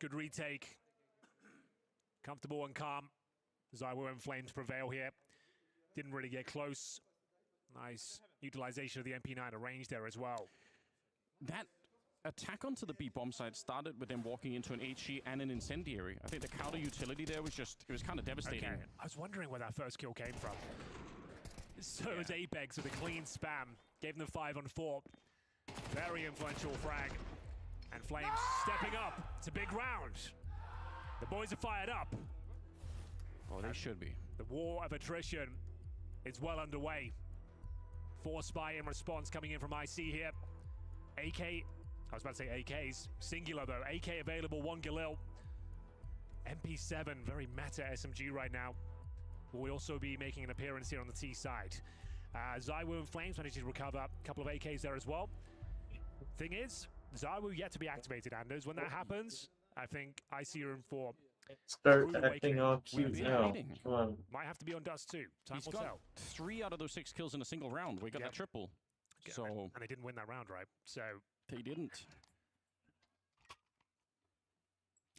Good retake. Comfortable and calm. ZywOo and Flames prevail here. Didn't really get close. Nice utilization of the MP9 at range there as well. That attack onto the B bomb site started with them walking into an HE and an incendiary. I think the counter utility there was just, it was kind of devastating. Okay. I was wondering where that first kill came from. So is Apex with a clean spam. Gave them the 5-on-4. Very influential frag. And Flames stepping up. It's a big round. The boys are fired up. Oh, they should be. The war of attrition is well underway. 4 spy in response coming in from IC here. AK, I was about to say AKs. Singular though. AK available, 1 Galil. MP7, very meta SMG right now. Will also be making an appearance here on the T side. ZywOo and Flames managed to recover a couple of AKs there as well. Thing is, ZywOo yet to be activated, Anders. When that happens, I think I see room for Start acting all cute now. Come on. might have to be on dust too. Time He's will got tell. 3 out of those 6 kills in a single round. We got that triple. So And they didn't win that round, right? So they didn't.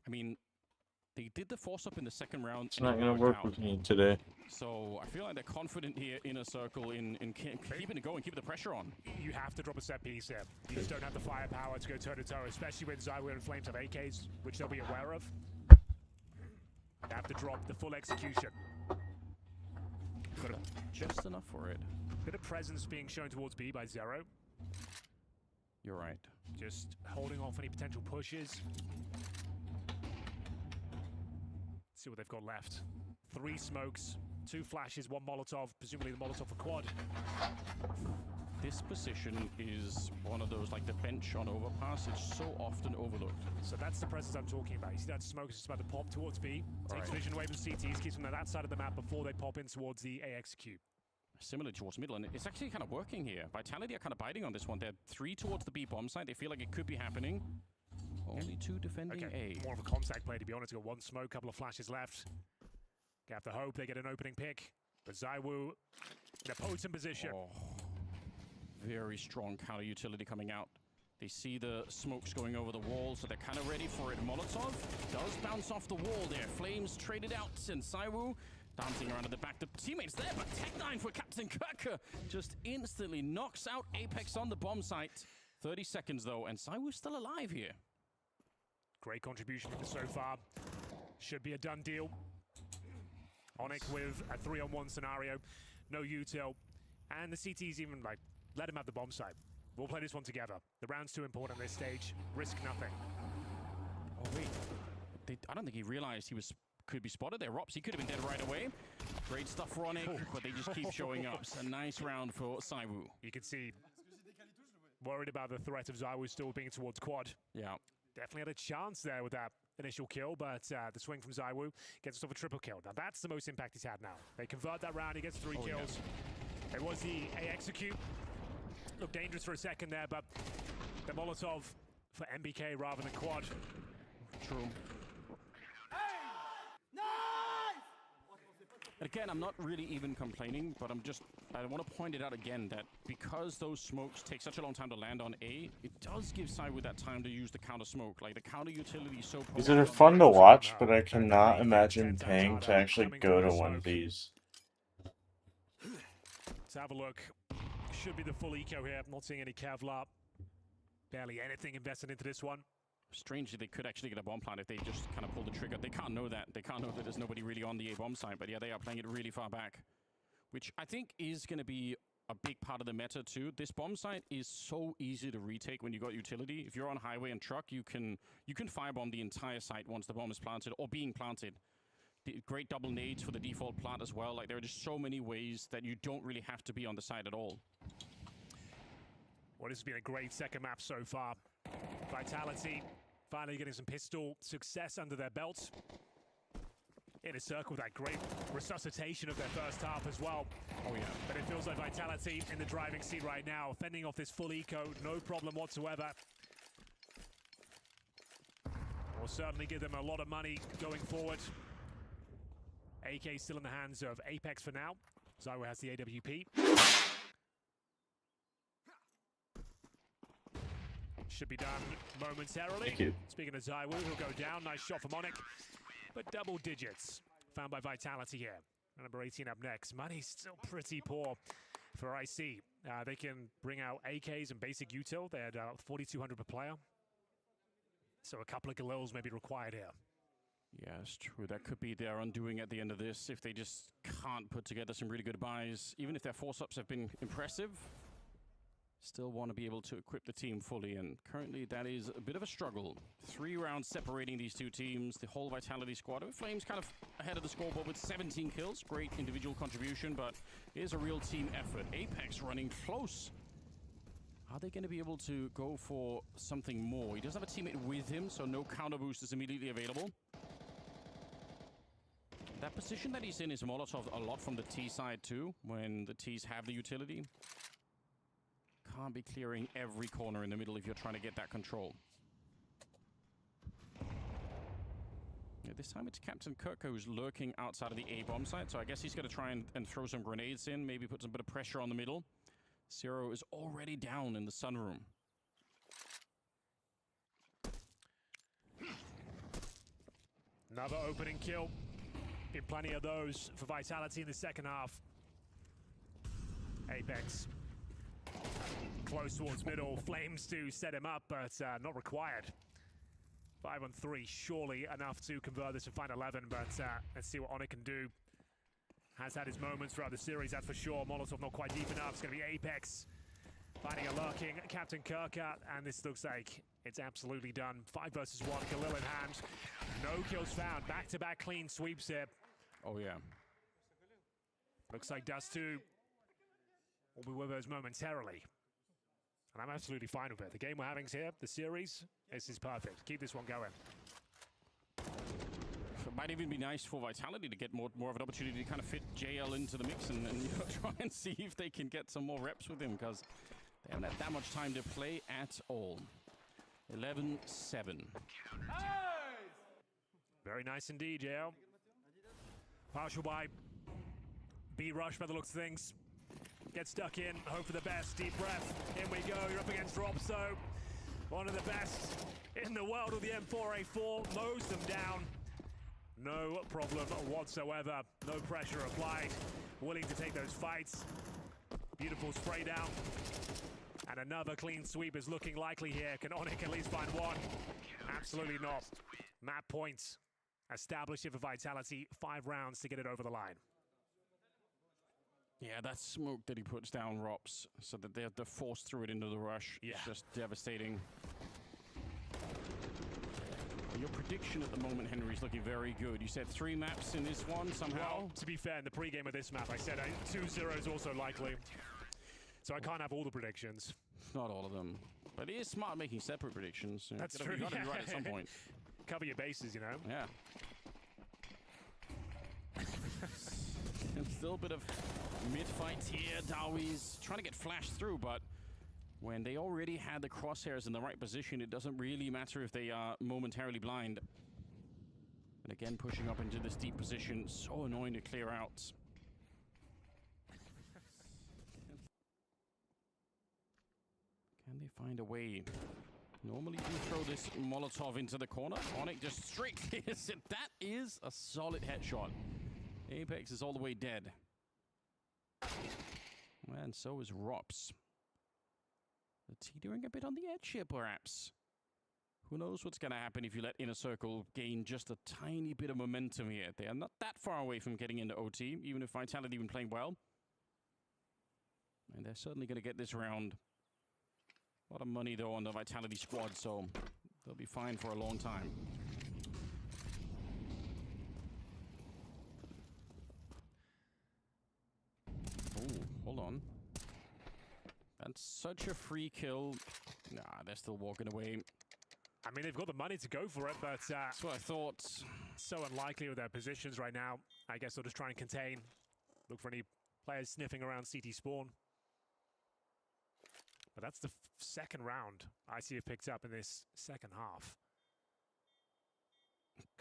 I mean, they did the force up in the second round. It's not gonna work with me today. So I feel like they're confident here in a circle in keeping it going, keeping the pressure on. you have to drop a set piece here. You just don't have the firepower to go toe-to-toe, especially when ZywOo and Flames have AKs, which they'll be aware of. You have to drop the full execution. Got Just enough for it. a bit of presence being shown towards B by Zero. You're right. Just holding off any potential pushes. See what they've got left. 3 smokes, 2 flashes, 1 Molotov, presumably the Molotov for quad. This position is one of those, like the bench on overpass. It's so often overlooked. So that's the presence I'm talking about. You see that smoke is just about to pop towards B. Takes vision away from CTs, keeps them on that side of the map before they pop in towards the A execute. Similar towards middle, and it's actually kind of working here. Vitality are kind of biting on this one. They're 3 towards the B bomb site. They feel like it could be happening. Only 2 defending A. More of a contact play, to be honest. Got 1 smoke, couple of flashes left. You have to hope they get an opening pick. But ZywOo in a potent position. Oh, very strong counter utility coming out. They see the smokes going over the wall, so they're kind of ready for it. Molotov does bounce off the wall there. Flames traded out, and ZywOo dancing around at the back. The teammates there, but Tech9 for Captain Kirker just instantly knocks out Apex on the bomb site. 30 seconds though, and ZywOo's still alive here. Great contribution so far. Should be a done deal. Onyx with a 3-on-1 scenario. No util. And the CT's even like, let him have the bomb site. We'll play this one together. The round's too important at this stage. Risk nothing. Oh wait, I don't think he realized he could be spotted there. Rops, he could have been dead right away. Great stuff for Onyx, but they just keep showing up. It's a nice round for ZywOo. You can see, worried about the threat of ZywOo still being towards quad. Yeah. Definitely had a chance there with that initial kill, but the swing from ZywOo gets us off a triple kill. Now that's the most impact he's had now. They convert that round, he gets 3 kills. Yeah. It was the A execute. Looked dangerous for a second there, but the Molotov for MBK rather than quad. True. Again, I'm not really even complaining, but I want to point it out again that because those smokes take such a long time to land on A, it does give ZywOo that time to use the counter smoke. Like the counter utility is so potent. These are fun to watch, but I cannot imagine paying to actually go to one of these. Let's have a look. Should be the full eco here. I'm not seeing any Kevlar. Barely anything invested into this one. Strangely, they could actually get a bomb plant if they just kind of pull the trigger. They can't know that. They can't know that there's nobody really on the A bomb site. But yeah, they are playing it really far back, which I think is going to be a big part of the meta too. This bomb site is so easy to retake when you got utility. If you're on highway and truck, you can firebomb the entire site once the bomb is planted or being planted. Great double nades for the default plant as well. Like there are just so many ways that you don't really have to be on the site at all. Well, this has been a great second map so far. Vitality finally getting some pistol success under their belts. In a circle, that great resuscitation of their first half as well. Oh yeah. But it feels like Vitality in the driving seat right now, fending off this full eco, no problem whatsoever. Will certainly give them a lot of money going forward. AK still in the hands of Apex for now. ZywOo has the AWP. should be done momentarily. Thank you. Speaking of Zywoo, he'll go down. Nice shot from Onyx. But double digits found by Vitality here. Number 18 up next. Money's still pretty poor for IC. They can bring out AKs and basic util. They had 4,200 per player. So a couple of Galils may be required here. Yeah, it's true. That could be their undoing at the end of this if they just can't put together some really good buys. Even if their force-ups have been impressive, still want to be able to equip the team fully, and currently that is a bit of a struggle. 3 rounds separating these two teams. The whole Vitality squad. Flames kind of ahead of the scoreboard with 17 kills. Great individual contribution, but it is a real team effort. Apex running close. Are they going to be able to go for something more? He doesn't have a teammate with him, so no counter boost is immediately available. That position that he's in is Molotov a lot from the T side too, when the Ts have the utility. Can't be clearing every corner in the middle if you're trying to get that control. Yeah, this time it's Captain Kirk who's lurking outside of the A-bomb site, so I guess he's going to try and throw some grenades in, maybe put some bit of pressure on the middle. Zero is already down in the sunroom. Another opening kill. Been plenty of those for Vitality in the second half. Apex close towards middle. Flames to set him up, but not required. 5 on 3, surely enough to convert this and find 11, but let's see what Onyx can do. Has had his moments throughout the series, that's for sure. Molotov not quite deep enough. It's going to be Apex finding a lurking Captain Kirka, and this looks like it's absolutely done. 5 versus 1, Galil in hand. No kills found. Back-to-back clean sweeps here. Oh, yeah. Looks like Dust 2 will be with us momentarily. And I'm absolutely fine with it. The game we're having here, the series, this is perfect. Keep this one going. It might even be nice for Vitality to get more of an opportunity to kind of fit JL into the mix and you know, try and see if they can get some more reps with him, because they haven't had that much time to play at all. 11-7. Very nice indeed, JL. Partial buy. B-rush by the looks of things. Get stuck in, hope for the best. Deep breath. In we go. You're up against Ropso. One of the best in the world with the M4A4. Mows them down. No problem whatsoever. No pressure applied. Willing to take those fights. Beautiful spray down. And another clean sweep is looking likely here. Can Onyx at least find one? Absolutely not. Map points. Established here for Vitality. 5 rounds to get it over the line. Yeah, that smoke that he puts down Rops so that they're forced through it into the rush. Yeah. It's just devastating. Your prediction at the moment, Henry, is looking very good. You said 3 maps in this one somehow? Well, to be fair, in the pregame of this map, I said 2-0 is also likely. So I can't have all the predictions. Not all of them. But it is smart making separate predictions. That's true. You gotta be right at some point. Cover your bases, you know? Yeah. Still a bit of mid-fight here. Dowi's trying to get flashed through, but when they already had the crosshairs in the right position, it doesn't really matter if they are momentarily blind. And again, pushing up into this deep position. So annoying to clear out. Can they find a way? Normally you throw this Molotov into the corner. Onyx just straight clears it. That is a solid headshot. Apex is all the way dead. And so is Rops. The T doing a bit on the edge here, perhaps. Who knows what's going to happen if you let Inner Circle gain just a tiny bit of momentum here. They are not that far away from getting into OT, even if Vitality have been playing well. And they're certainly going to get this round. A lot of money, though, on the Vitality squad, so they'll be fine for a long time. Oh, hold on. That's such a free kill. Nah, they're still walking away. I mean, they've got the money to go for it, but That's what I thought. so unlikely with their positions right now. I guess they'll just try and contain. Look for any players sniffing around CT spawn. But that's the second round IC have picked up in this second half.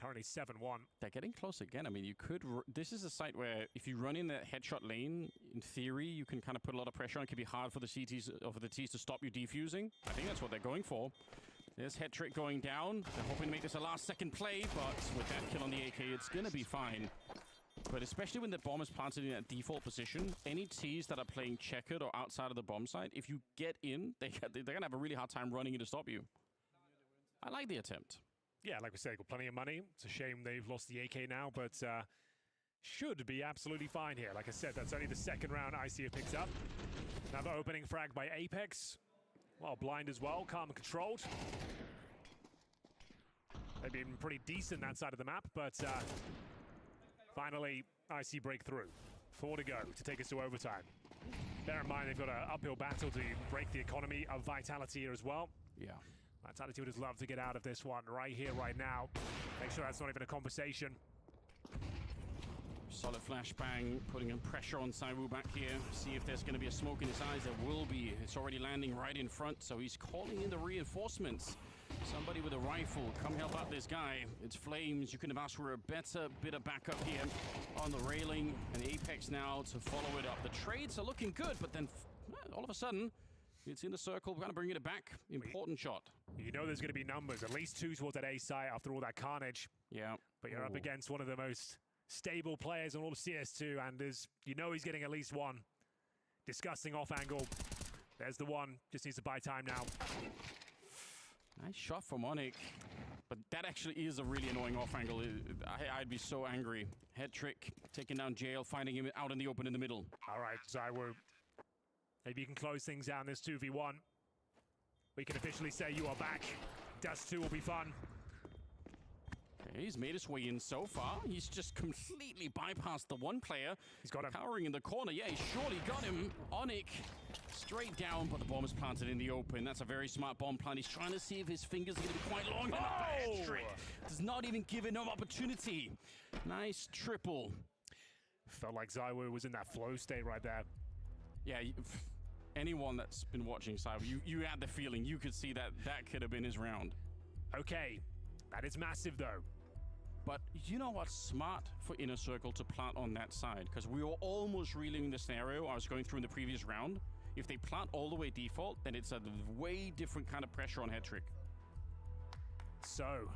Currently 7-1. They're getting close again. I mean, you could... This is a site where if you run in that headshot lane, in theory, you can kind of put a lot of pressure on. It could be hard for the CTs or for the Ts to stop you defusing. I think that's what they're going for. There's head trick going down. They're hoping to make this a last-second play, but with that kill on the AK, it's going to be fine. But especially when the bomb is planted in that default position, any Ts that are playing checkered or outside of the bomb site, if you get in, they're going to have a really hard time running in to stop you. I like the attempt. Yeah, like we said, got plenty of money. It's a shame they've lost the AK now, but should be absolutely fine here. Like I said, that's only the second round IC picks up. Another opening frag by Apex. Well, blind as well, calm and controlled. They've been pretty decent that side of the map, but finally, IC breakthrough. 4 to go to take us to overtime. Bear in mind, they've got an uphill battle to break the economy of Vitality here as well. Yeah. Vitality would just love to get out of this one right here, right now. Make sure that's not even a conversation. Solid flashbang, putting in pressure on Saiwu back here. See if there's going to be a smoke in his eyes. There will be. It's already landing right in front, so he's calling in the reinforcements. Somebody with a rifle, come help out this guy. It's Flames. You could have asked for a better bit of backup here on the railing. And Apex now to follow it up. The trades are looking good, but then all of a sudden, it's in the circle. We're going to bring it back. Important shot. You know there's going to be numbers. At least 2 towards that A site after all that carnage. Yeah. But you're up against one of the most stable players on all of CS2, and you know he's getting at least 1. Disgusting off angle. There's the one. Just needs to buy time now. Nice shot from Onyx. But that actually is a really annoying off angle. I'd be so angry. Head trick, taking down Jail, finding him out in the open in the middle. All right, Zywo. Maybe you can close things down this 2v1. We can officially say you are back. Dust 2 will be fun. Okay, he's made his way in so far. He's just completely bypassed the one player. He's got him. Cowering in the corner. Yeah, he surely got him. Onyx straight down, but the bomb is planted in the open. That's a very smart bomb plant. He's trying to see if his fingers are going to be quite long enough. Head trick does not even give him an opportunity. Nice triple. Felt like Zywo was in that flow state right there. Yeah, anyone that's been watching Cyber, you had the feeling. You could see that could have been his round. Okay, that is massive though. But you know what's smart for Inner Circle to plant on that side? Because we were almost reliving the scenario I was going through in the previous round. If they plant all the way default, then it's a way different kind of pressure on head trick. So,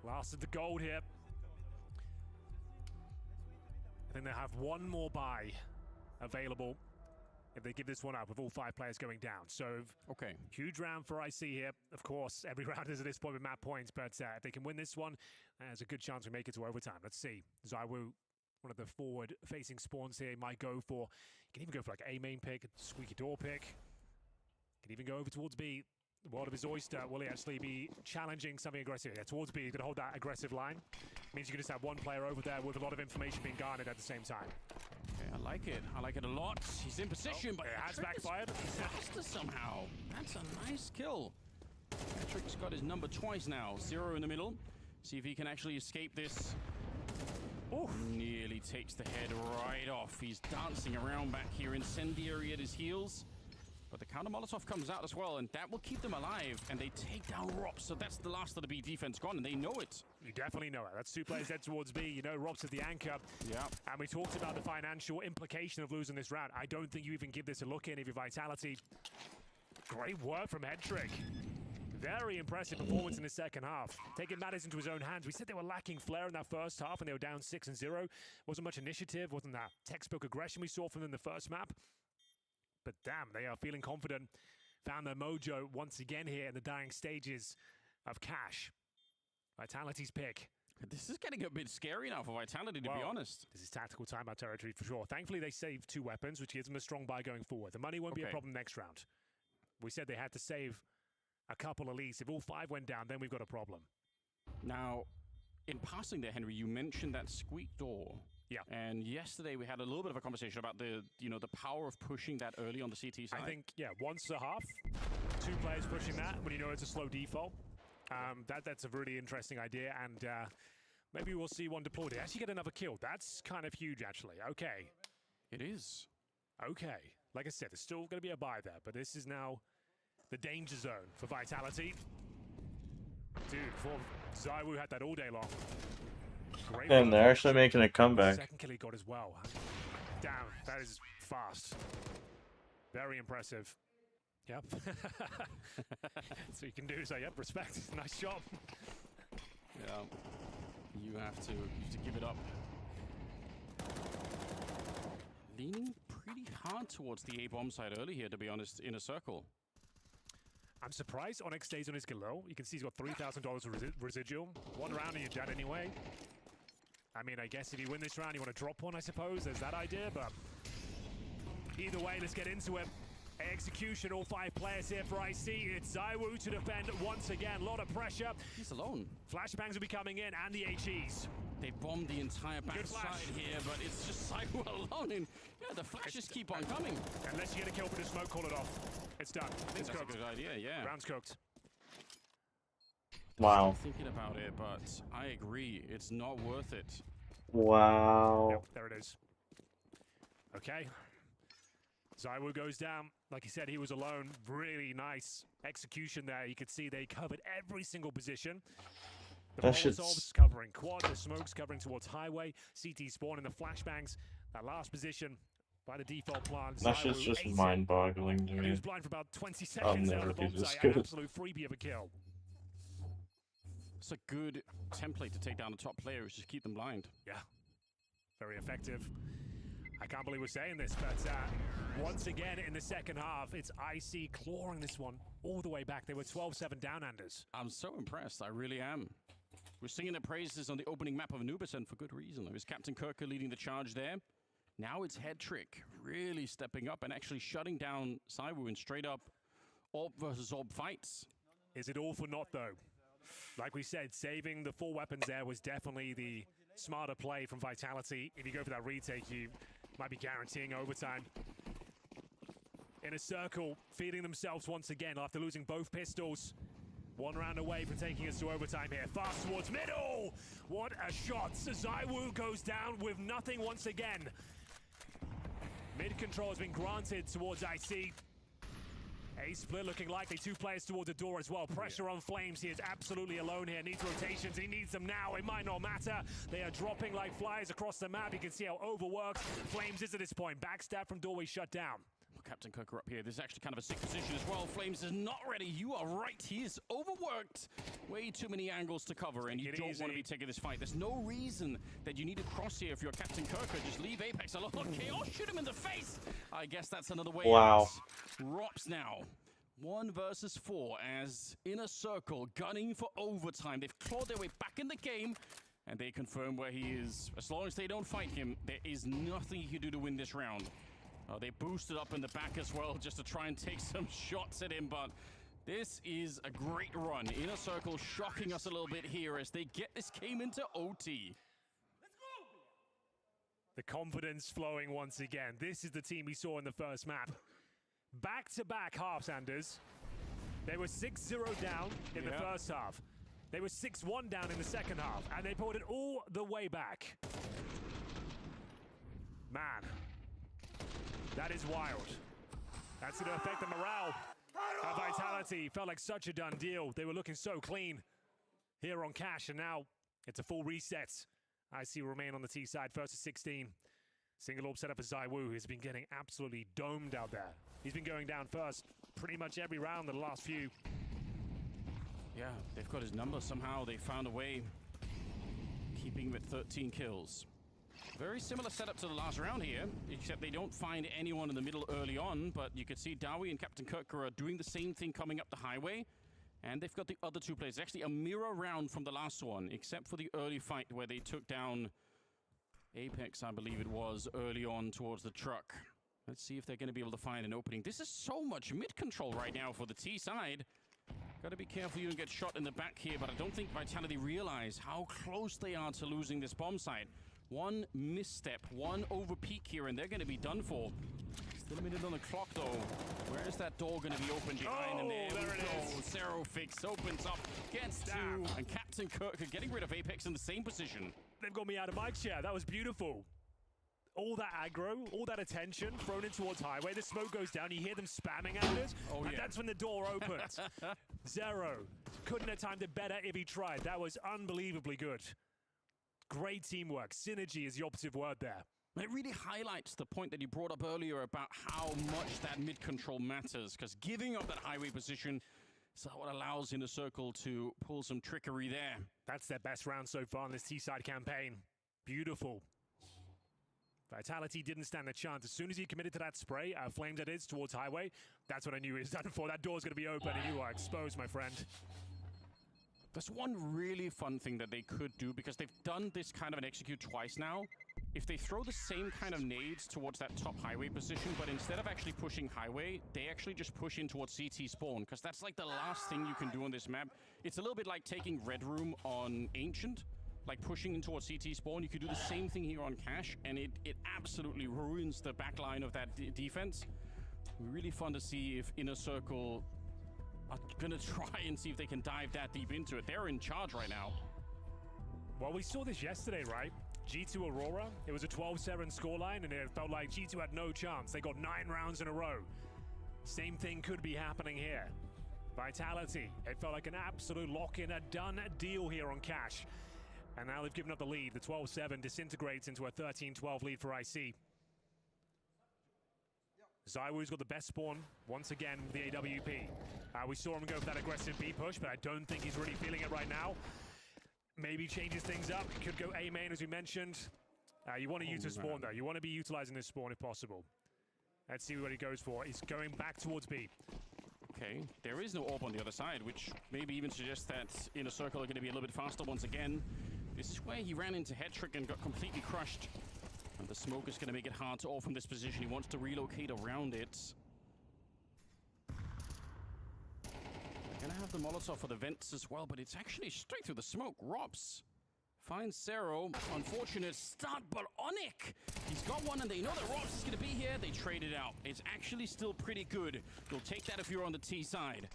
last of the gold here. I think they have one more buy available if they give this one up with all 5 players going down. So, okay, huge round for IC here. Of course, every round is at this point with map points, but if they can win this one, there's a good chance we make it to overtime. Let's see. Zywo, one of the forward-facing spawns here, might go for... Can even go for like a main pick, a squeaky door pick. Can even go over towards B. The world of his oyster. Will he actually be challenging something aggressive? Yeah, towards B, he's going to hold that aggressive line. Means you can just have one player over there with a lot of information being garnered at the same time. Okay, I like it. I like it a lot. He's in position, but it has backfired. Faster somehow. That's a nice kill. Patrick's got his number twice now. 0 in the middle. See if he can actually escape this. Oof. Nearly takes the head right off. He's dancing around back here, incendiary at his heels. But the counter Molotov comes out as well, and that will keep them alive. And they take down Rops, so that's the last of the B defense gone, and they know it. You definitely know it. That's 2 players head towards B. You know Rops is the anchor. Yeah. And we talked about the financial implication of losing this round. I don't think you even give this a look in if you're Vitality. Great work from Head Trick. Very impressive performance in the second half. Taking matters into his own hands. We said they were lacking flair in that first half and they were down 6-0. Wasn't much initiative, wasn't that textbook aggression we saw from them in the first map. But damn, they are feeling confident. Found their mojo once again here in the dying stages of Cash. Vitality's pick. This is getting a bit scary now for Vitality, to be honest. This is tactical timeout territory for sure. Thankfully, they saved 2 weapons, which gives them a strong buy going forward. The money won't be a problem next round. We said they had to save a couple at least. If all 5 went down, then we've got a problem. Now, in passing there, Henry, you mentioned that squeak door. Yeah. And yesterday we had a little bit of a conversation about the power of pushing that early on the CT side. I think, yeah, once a half, 2 players pushing that when you know it's a slow default. That's a really interesting idea, and maybe we'll see one deployed. They actually get another kill. That's kind of huge, actually. Okay. It is. Okay. Like I said, there's still going to be a buy there, but this is now the danger zone for Vitality. Dude, before Zaiwu had that all day long. Great And work. they're actually making a comeback. Second kill he got as well. Damn, that is fast. Very impressive. Yep. So you can do so. Yep, respect. Nice job. Yeah, you have to give it up. Leaning pretty hard towards the A-bomb side early here, to be honest, in a circle. I'm surprised Onyx stays on his Galil. You can see he's got $3,000 residual. One round and you're dead anyway. I mean, I guess if you win this round, you want to drop one, I suppose. There's that idea, but either way, let's get into it. Execution, all 5 players here for IC. It's Zaiwu to defend once again. A lot of pressure. He's alone. Flashbangs will be coming in, and the HEs. They bombed the entire backside here, but it's just Zaiwu alone. And yeah, the flashes keep on coming. Unless you get a kill for the smoke, call it off. It's done. I think It's that's cooked. a good idea, yeah. Round's cooked. Wow. I'm thinking about it, but I agree. It's not worth it. Wow. Yep, there it is. Okay. Zaiwu goes down. Like he said, he was alone. Really nice execution there. You could see they covered every single position. The That shit's- Molotovs covering quad, the smokes covering towards highway, CT spawn in the flashbangs. That last position by the default plan. That shit's Zaiwu just ate it. mind-boggling to He me. was blind for about 20 seconds there on never the be bomb this site. An good. absolute freebie of a kill. It's a good template to take down the top player, is just keep them blind. Yeah, very effective. I can't believe we're saying this, but once again in the second half, it's IC clawing this one all the way back. They were 12-7 down, Anders. I'm so impressed, I really am. We're singing their praises on the opening map of Anubis, and for good reason. It was Captain Kirker leading the charge there. Now it's Head Trick really stepping up and actually shutting down Zaiwu in straight up Orb versus Orb fights. Is it all for naught, though? Like we said, saving the 4 weapons there was definitely the smarter play from Vitality. If you go for that retake, you might be guaranteeing overtime. In a circle, feeding themselves once again after losing both pistols. 1 round away from taking us to overtime here. Fast towards middle! What a shot! Zaiwu goes down with nothing once again. Mid control has been granted towards IC. A split looking likely. 2 players towards the door as well. Pressure on Flames. He is absolutely alone here. Needs rotations. He needs them now. It might not matter. They are dropping like flies across the map. You can see how overworked Flames is at this point. Backstab from doorway shut down. Captain Kirker up here. This is actually kind of a sick position as well. Flames is not ready. You are right. He is overworked. Way too many angles to cover, and you don't want to be taking this fight. There's no reason that you need to cross here if you're Captain Kirker. Just leave Apex alone. Chaos, shoot him in the face. I guess that's another way Wow. out. Rops now. 1 versus 4 as in a circle, gunning for overtime. They've clawed their way back in the game, and they confirm where he is. As long as they don't fight him, there is nothing he can do to win this round. They boosted up in the back as well just to try and take some shots at him, but this is a great run. Inner Circle shocking us a little bit here as they get this game into OT. The confidence flowing once again. This is the team we saw in the first map. Back-to-back halves, Anders. They were 6-0 down in the first half. They were 6-1 down in the second half, and they pulled it all the way back. Man. That is wild. That's going to affect the morale of Vitality. Felt like such a done deal. They were looking so clean here on Cash, and now it's a full reset. IC remain on the T side, first to 16. Single orb set up for Zaiwu, who's been getting absolutely domed out there. He's been going down first pretty much every round in the last few. Yeah, they've got his number somehow. They found a way, keeping him at 13 kills. Very similar setup to the last round here, except they don't find anyone in the middle early on, but you can see Dowie and Captain Kirker are doing the same thing coming up the highway, and they've got the other 2 players. Actually a mirror round from the last one, except for the early fight where they took down Apex, I believe it was, early on towards the truck. Let's see if they're going to be able to find an opening. This is so much mid-control right now for the T side. Gotta be careful you don't get shot in the back here, but I don't think Vitality realize how close they are to losing this bomb site. 1 misstep, 1 over peak here, and they're going to be done for. Still a minute on the clock, though. Where is that door going to be open behind them? There we go. Serofix opens up, gets 2, and Captain Kirker getting rid of Apex in the same position. They've got me out of my chair. That was beautiful. All that aggro, all that attention thrown in towards highway. The smoke goes down. You hear them spamming at it. Oh, and yeah. that's when the door opens. Zero. Couldn't have timed it better if he tried. That was unbelievably good. Great teamwork. Synergy is the operative word there. It really highlights the point that you brought up earlier about how much that mid-control matters, because giving up that highway position is what allows Inner Circle to pull some trickery there. That's their best round so far in this T-side campaign. Beautiful. Vitality didn't stand a chance. As soon as he committed to that spray, flames that is, towards highway, that's what I knew he was done for. That door's going to be open and you are exposed, my friend. There's one really fun thing that they could do, because they've done this kind of an execute twice now. If they throw the same kind of nades towards that top highway position, but instead of actually pushing highway, they actually just push in towards CT spawn, because that's like the last thing you can do on this map. It's a little bit like taking Red Room on Ancient, like pushing in towards CT spawn. You could do the same thing here on Cash, and it absolutely ruins the back line of that defense. Really fun to see if Inner Circle are gonna try and see if they can dive that deep into it. They're in charge right now. Well, we saw this yesterday, right? G2 Aurora, it was a 12-7 scoreline, and it felt like G2 had no chance. They got 9 rounds in a row. Same thing could be happening here. Vitality, it felt like an absolute lock-in, a done deal here on Cash. And now they've given up the lead. The 12-7 disintegrates into a 13-12 lead for IC. Zywoo's got the best spawn, once again, with the AWP. We saw him go for that aggressive B push, but I don't think he's really feeling it right now. Maybe changes things up. Could go A main, as we mentioned. You want to use the spawn, though. You want to be utilizing this spawn if possible. Let's see what he goes for. He's going back towards B. Okay, there is no orb on the other side, which maybe even suggests that Inner Circle are going to be a little bit faster once again. This is where he ran into Headtrick and got completely crushed. And the smoke is going to make it hard to ult from this position. He wants to relocate around it. They're going to have the Molotov for the vents as well, but it's actually straight through the smoke. Robs finds Zero. Unfortunate start, but Onyx, he's got one, and they know that Robs is going to be here. They trade it out. It's actually still pretty good. You'll take that if you're on the T side.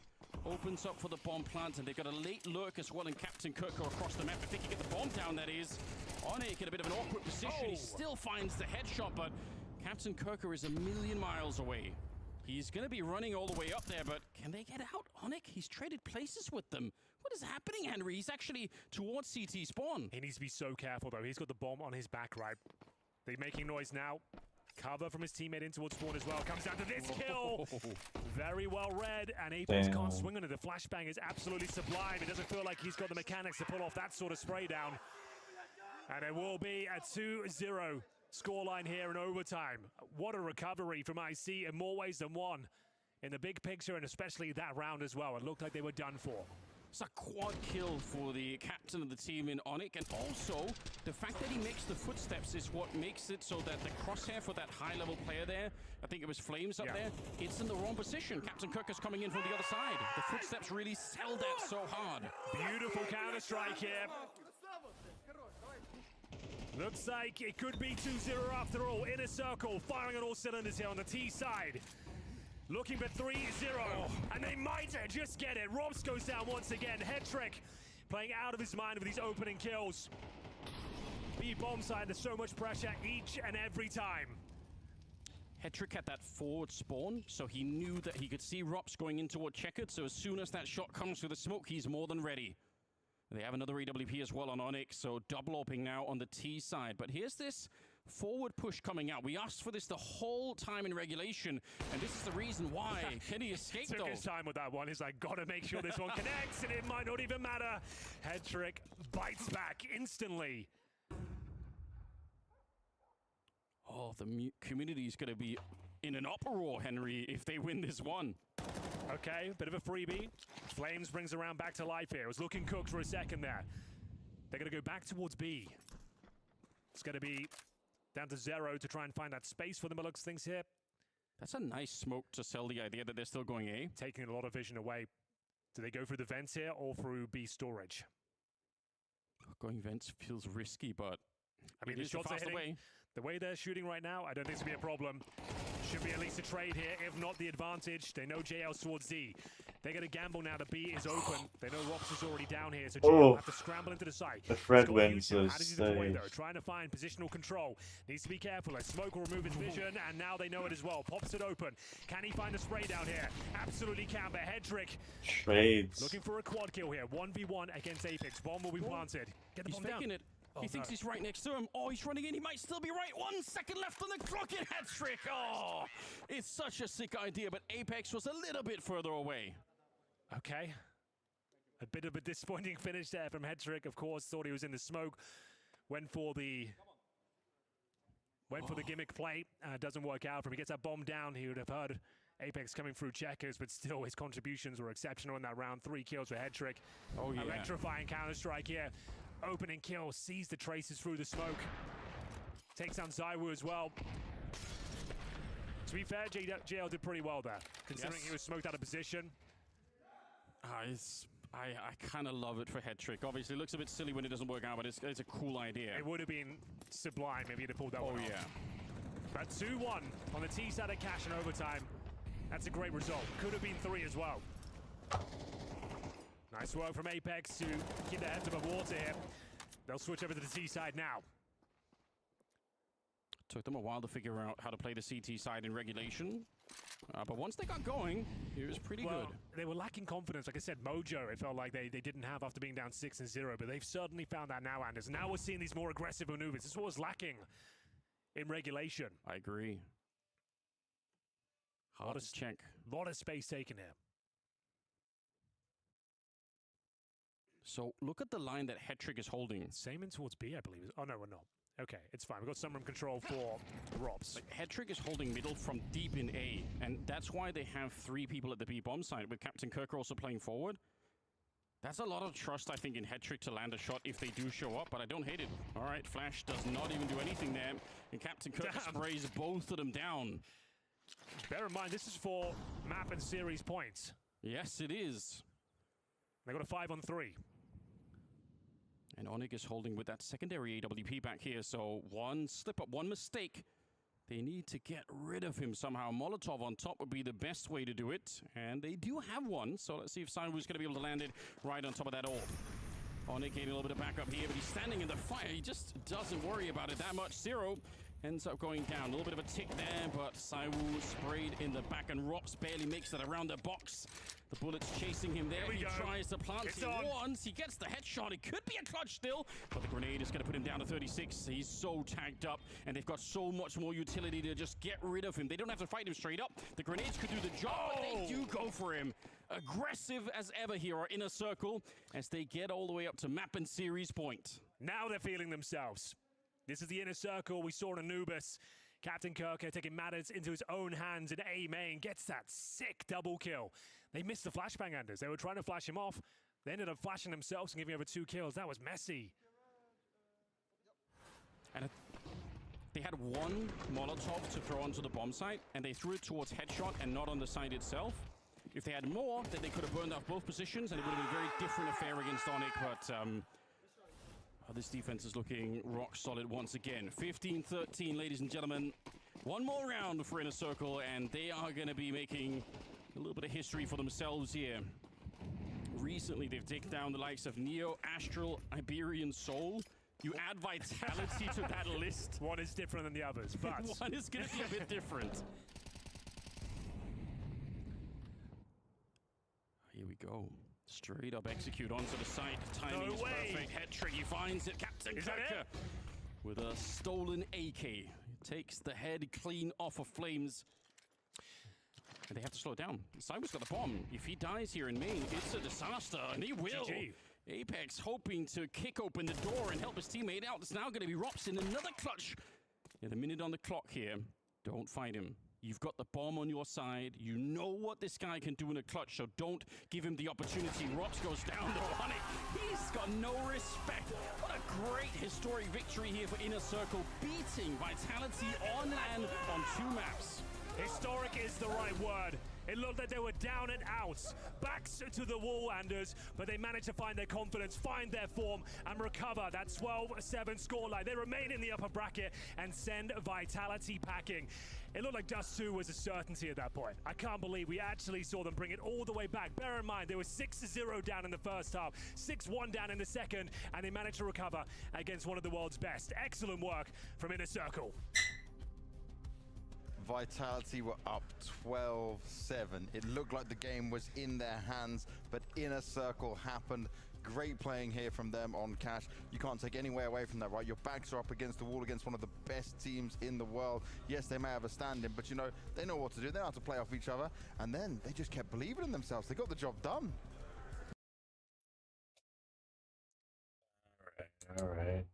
Opens up for the bomb plant, and they've got a late lurk as well in Captain Kirko across the map. If they can get the bomb down, that is. Onyx in a bit of an awkward position. He still finds the headshot, but Captain Kirko is a million miles away. He's going to be running all the way up there, but can they get out? Onyx, he's traded places with them. What is happening, Henry? He's actually towards CT spawn. He needs to be so careful, though. He's got the bomb on his back, right? They're making noise now. Cover from his teammate in towards spawn as well. Comes down to this kill. Very well read, and Apex can't swing on it. The flashbang is absolutely sublime. It doesn't feel like he's got the mechanics to pull off that sort of spray down. And it will be a 2-0 scoreline here in overtime. What a recovery from IC in more ways than one. In the big picture, and especially that round as well. It looked like they were done for. It's a quad kill for the captain of the team in Onyx, and also the fact that he makes the footsteps is what makes it so that the crosshair for that high-level player there, I think it was Flames up there, it's in the wrong position. Captain Kirk is coming in from the other side. The footsteps really sell that so hard. Beautiful counter-strike here. Looks like it could be 2-0 after all. Inner Circle firing on all cylinders here on the T side. Looking for 3-0, and they might just get it. Robs goes down once again. Headtrick playing out of his mind with these opening kills. B bomb side, there's so much pressure each and every time. Headtrick had that forward spawn, so he knew that he could see Robs going in toward Checkered, so as soon as that shot comes through the smoke, he's more than ready. They have another AWP as well on Onyx, so double opening now on the T side. But here's this forward push coming out. We asked for this the whole time in regulation, and this is the reason why. Can he escape, though? Took his time with that one. He's like, gotta make sure this one connects, and it might not even matter. Headtrick bites back instantly. Oh, the community is going to be in an uproar, Henry, if they win this one. Okay, bit of a freebie. Flames brings around back to life here. It was looking cooked for a second there. They're going to go back towards B. It's going to be down to Zero to try and find that space for the Malux things here. That's a nice smoke to sell the idea that they're still going A. Taking a lot of vision away. Do they go through the vents here or through B storage? Going vents feels risky, but I mean, the shots are hitting. The way they're shooting right now, I don't think it's going to be a problem. Should be at least a trade here, if not the advantage. They know JL's towards D. They're going to gamble now. The B is open. They know Rops is already down here, so JL have to scramble into the site. The Fred wins those How does he deploy, though? Trying to find positional control. Needs to be careful. As Smoke will remove his vision, and now they know it as well. Pops it open. Can he find a spray down here? Absolutely can, but Hedrick trades. looking for a quad kill here. 1v1 against Apex. Bomb will be planted. Get the He's bomb faking down. it. He thinks he's right next to him. Oh, he's running in. He might still be right. 1 second left on the clock in Hedrick. Oh, it's such a sick idea, but Apex was a little bit further away. Okay. A bit of a disappointing finish there from Hedrick. Of course, thought he was in the smoke. Went for the gimmick play. Doesn't work out for him. He gets that bomb down. He would have heard Apex coming through checkers, but still his contributions were exceptional in that round. 3 kills for Hedrick. Oh, yeah. Electrifying counter-strike here. Opening kill, sees the traces through the smoke. Takes down Zywoo as well. To be fair, JL did pretty well there, considering he was smoked out of position. I kind of love it for Hedrick. Obviously, it looks a bit silly when it doesn't work out, but it's a cool idea. It would have been sublime if he'd have pulled that one off. Oh, yeah. But 2-1 on the T side of cash in overtime. That's a great result. Could have been 3 as well. Nice work from Apex to keep their heads above water here. They'll switch over to the T side now. Took them a while to figure out how to play the CT side in regulation. But once they got going, it was pretty good. They were lacking confidence. Like I said, mojo, it felt like they didn't have after being down 6-0, but they've certainly found that now, Anders. Now we're seeing these more aggressive maneuvers. This is what was lacking in regulation. I agree. Hard to check. A lot of space taken here. So look at the line that Hedrick is holding. Same in towards B, I believe. Oh, no, we're not. Okay, it's fine. We've got some room control for Rops. Like, Hedrick is holding middle from deep in A, and that's why they have 3 people at the B bomb site, with Captain Kirk also playing forward. That's a lot of trust, I think, in Hedrick to land a shot if they do show up, but I don't hate it. All right, Flash does not even do anything there, and Captain Kirk sprays both of them down. Bear in mind, this is for map and series points. Yes, it is. They got a 5-on-3. And Onyx is holding with that secondary AWP back here, so one slip up, one mistake. They need to get rid of him somehow. Molotov on top would be the best way to do it, and they do have one, so let's see if Zywoo's going to be able to land it right on top of that orb. Onyx getting a little bit of backup here, but he's standing in the fire. He just doesn't worry about it that much. Zero ends up going down. A little bit of a tick there, but Zywoo sprayed in the back, and Rops barely makes it around the box. The bullet's chasing him there. He tries to plant it once. He gets the headshot. It could be a clutch still, but the grenade is going to put him down to 36. He's so tagged up, and they've got so much more utility to just get rid of him. They don't have to fight him straight up. The grenades could do the job, but they do go for him. Aggressive as ever here, our inner circle, as they get all the way up to map and series point. Now they're feeling themselves. This is the inner circle we saw in Anubis. Captain Kirk taking matters into his own hands in A main, gets that sick double kill. They missed the flashbang, Anders. They were trying to flash him off. They ended up flashing themselves and giving over 2 kills. That was messy. And they had one Molotov to throw onto the bomb site, and they threw it towards headshot and not on the site itself. If they had more, then they could have burned off both positions, and it would have been a very different affair against Onyx, but this defense is looking rock solid once again. 15-13, ladies and gentlemen. One more round for Inner Circle, and they are going to be making a little bit of history for themselves here. Recently, they've taken down the likes of Neo, Astral, Iberian Soul. You add Vitality to that list. One is different than the others, but one is going to be a bit different. Here we go. Straight up execute onto the site. Timing is perfect. Hedrick, he finds it. Captain Kirk with a stolen AK. He takes the head clean off of Flames. And they have to slow it down. Zywoo's got the bomb. If he dies here in main, it's a disaster, and he will. GG. Apex hoping to kick open the door and help his teammate out. It's now going to be Rops in another clutch. In a minute on the clock here. Don't fight him. You've got the bomb on your side. You know what this guy can do in a clutch, so don't give him the opportunity. Rops goes down to Onyx. He's got no respect. What a great historic victory here for Inner Circle, beating Vitality on land on 2 maps. Historic is the right word. It looked like they were down and out, backs to the wall, Anders, but they managed to find their confidence, find their form, and recover that 12-7 scoreline. They remain in the upper bracket and send Vitality packing. It looked like Dust 2 was a certainty at that point. I can't believe we actually saw them bring it all the way back. Bear in mind, they were 6-0 down in the first half, 6-1 down in the second, and they managed to recover against one of the world's best. Excellent work from Inner Circle. Vitality were up 12-7. It looked like the game was in their hands, but Inner Circle happened. Great playing here from them on Cash. You can't take any way away from that, right? Your backs are up against the wall against one of the best teams in the world. Yes, they may have a stand-in, but you know, they know what to do. They know how to play off each other. And then they just kept believing in themselves. They got the job done. All right.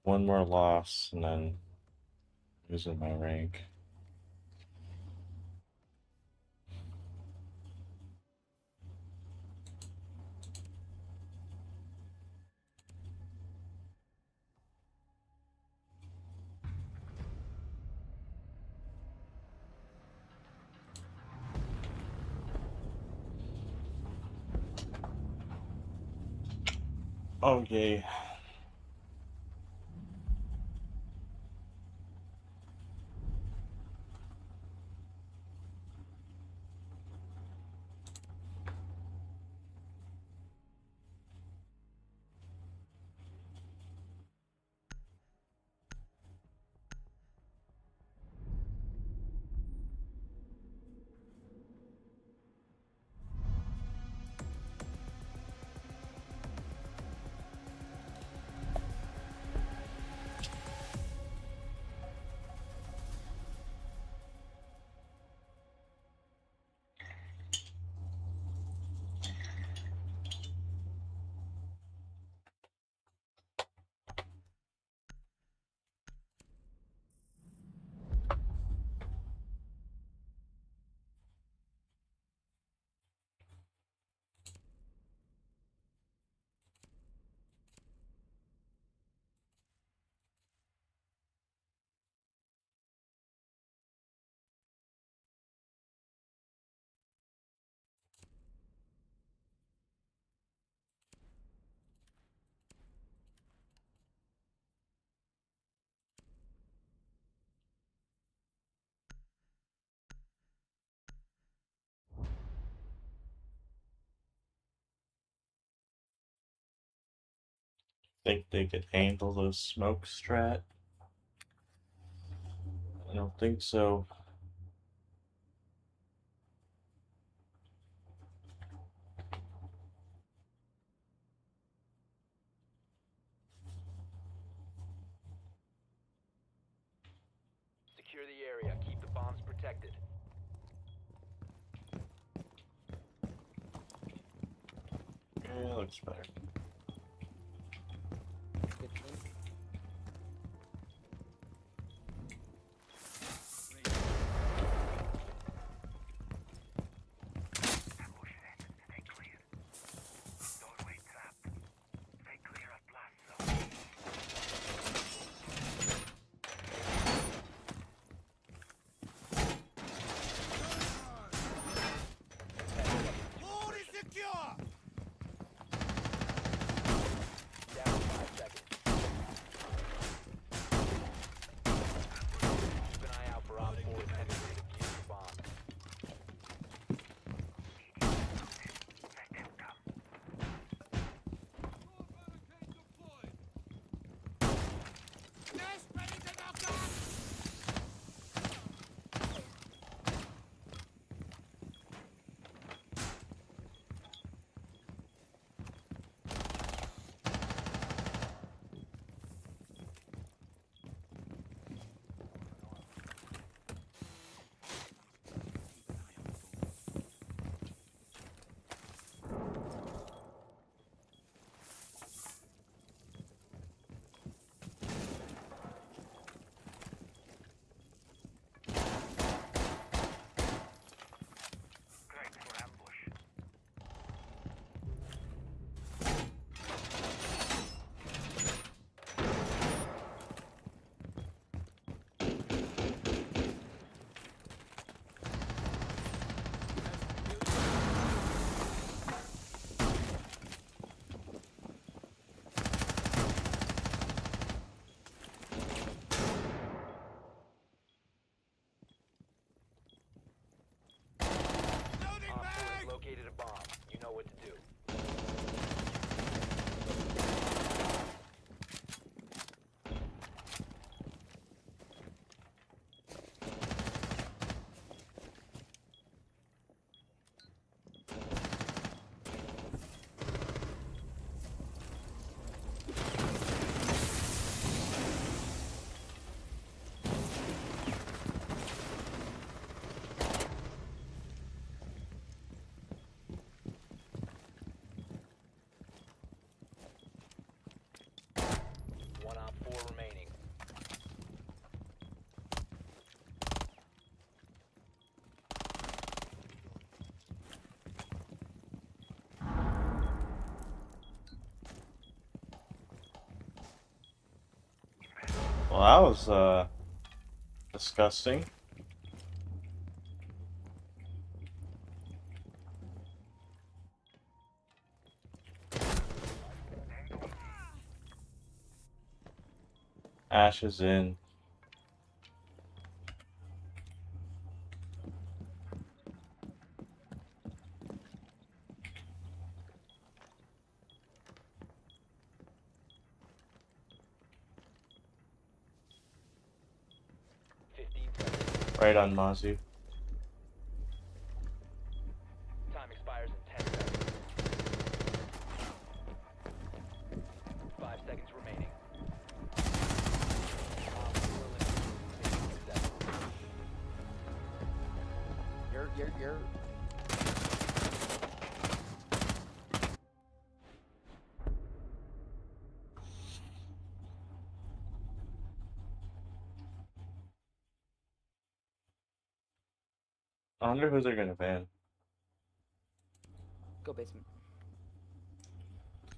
One more loss and then losing my rank. Oh yay. Think they could handle the smoke strat? I don't think so. Secure the area. Keep the bombs protected. Yeah, looks better. Down to 5 seconds. Keep an eye out for Op 4 attempting to defuse the bomb. Op 4 has located a bomb. You know what to do. One Op 4 remaining. Well, that was disgusting. Ash is in. Right on Mozzie. Time expires in 10 seconds. 5 seconds remaining. Op 4 eliminated. 15 seconds. You're. I wonder who they're gonna ban. Go basement.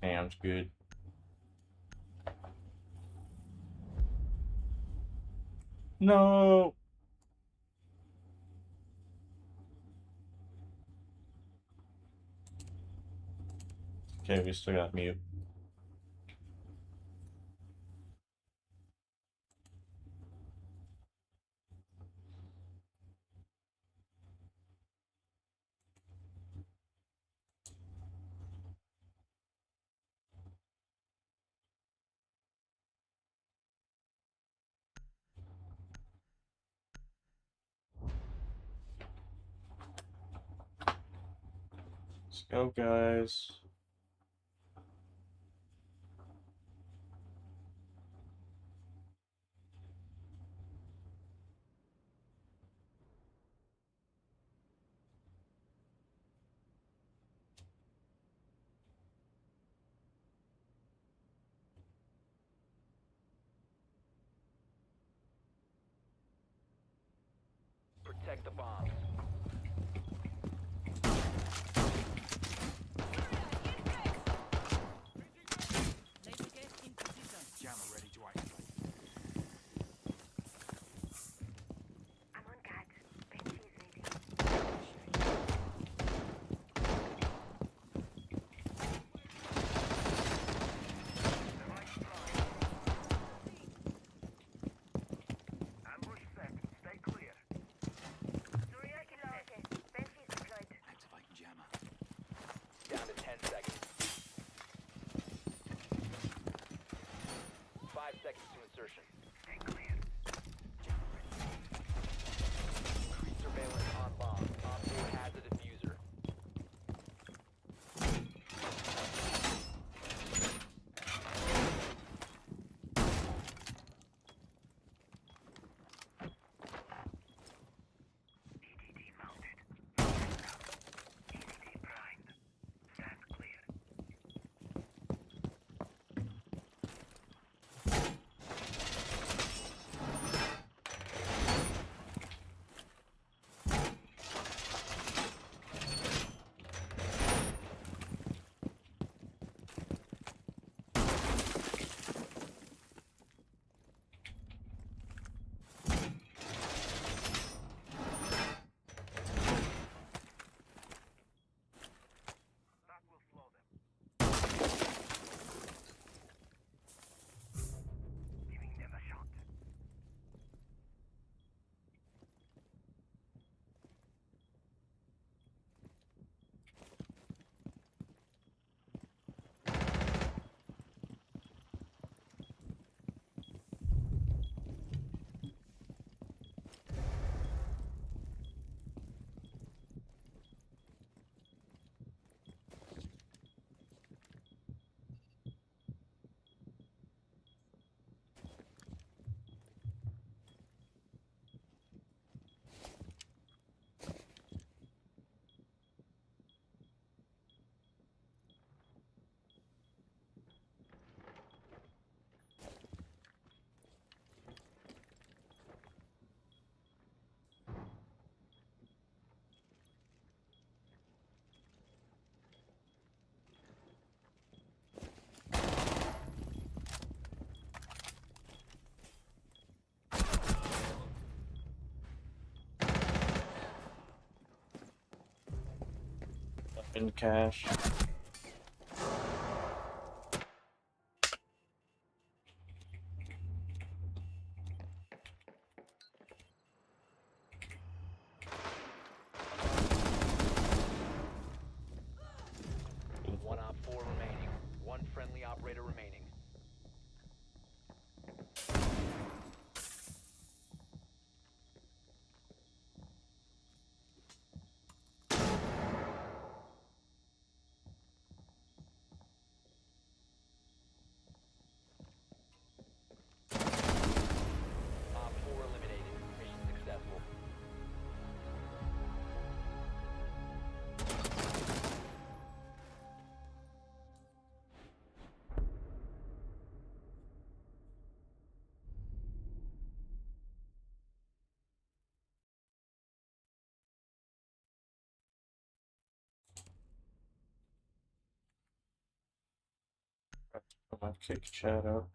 Sounds good. No. Okay, we still got mute. go, guys. Protect the bombs. Jammer ready to activate. I'm on guard. Benji is ready. Ambush set. Stay clear. Zodiac located. Benji is deployed. Activating jammer. Down to 10 seconds. 5 seconds to insertion. Stay clear. Increase surveillance on bomb. Op 4 has a diffuser. EDD mounted. EDD primed. Stand clear. That will slow them. Giving them a shot. In cash. One Op 4 remaining. One friendly operator remaining. Op 4 eliminated. Mission successful. I might kick chat out.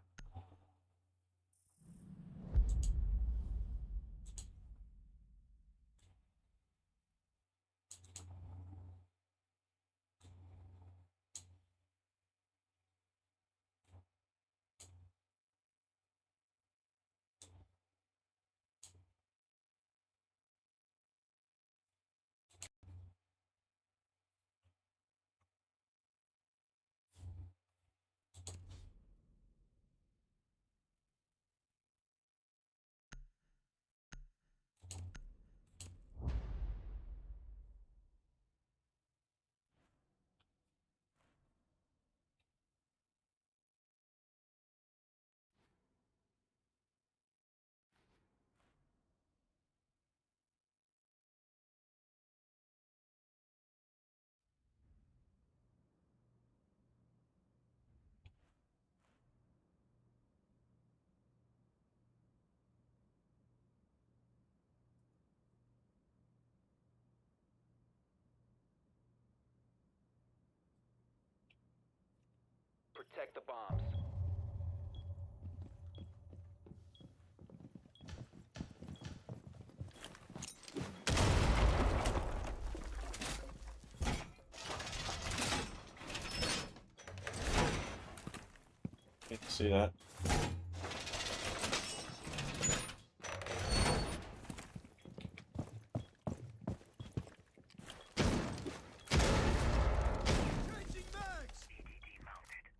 Can't see that.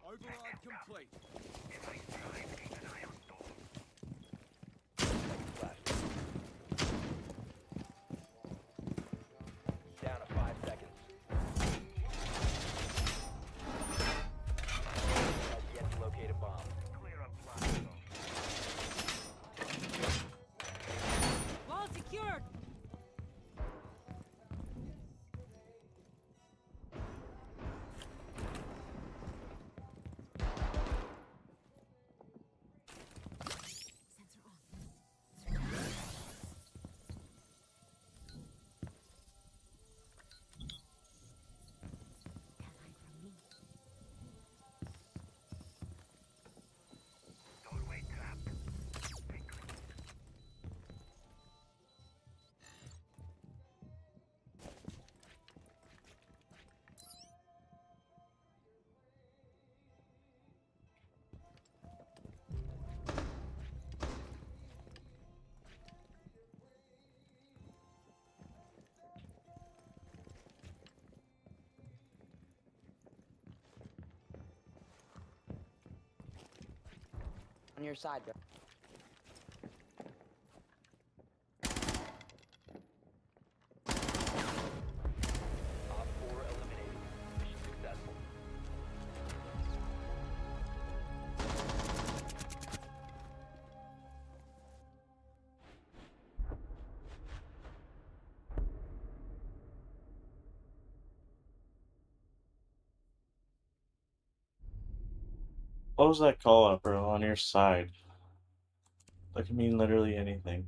Override complete. Down to 5 seconds. Has yet to locate a bomb. Clear up blast zone. Wall secured. Doorway trapped. On your side, bro. Op 4 eliminated. Mission successful. What was that call out, bro? On your side. That can mean literally anything.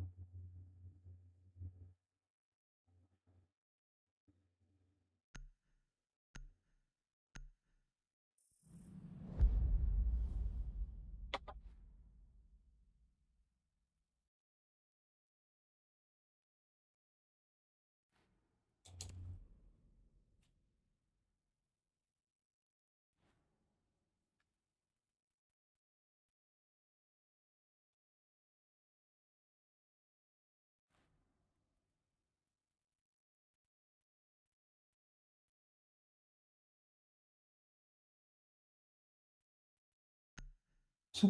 I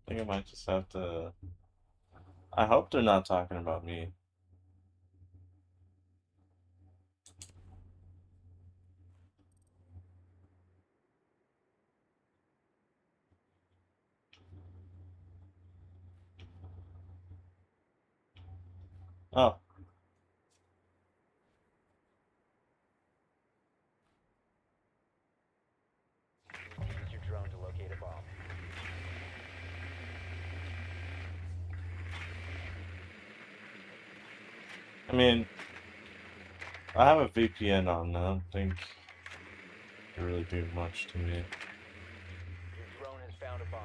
think I might just have to. I hope they're not talking about me. Oh, Use your drone to locate a bomb. I mean, I have a VPN on. I don't think it really do much to me. Your drone has found a bomb.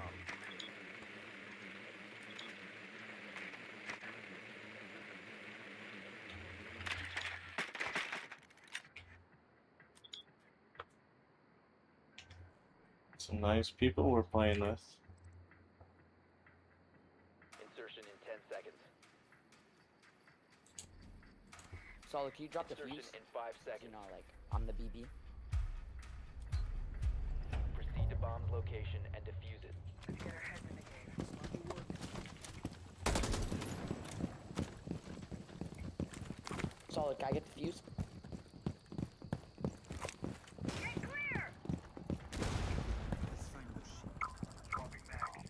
Some nice people we're playing with. Insertion in 10 seconds. Solid, can you drop the Insertion fuse? in 5 You seconds. know, like, on the BB. Proceed to bomb's location and defuse it. Let's get our heads in the game. Solid, can I get the fuse? Get clear! Dropping back.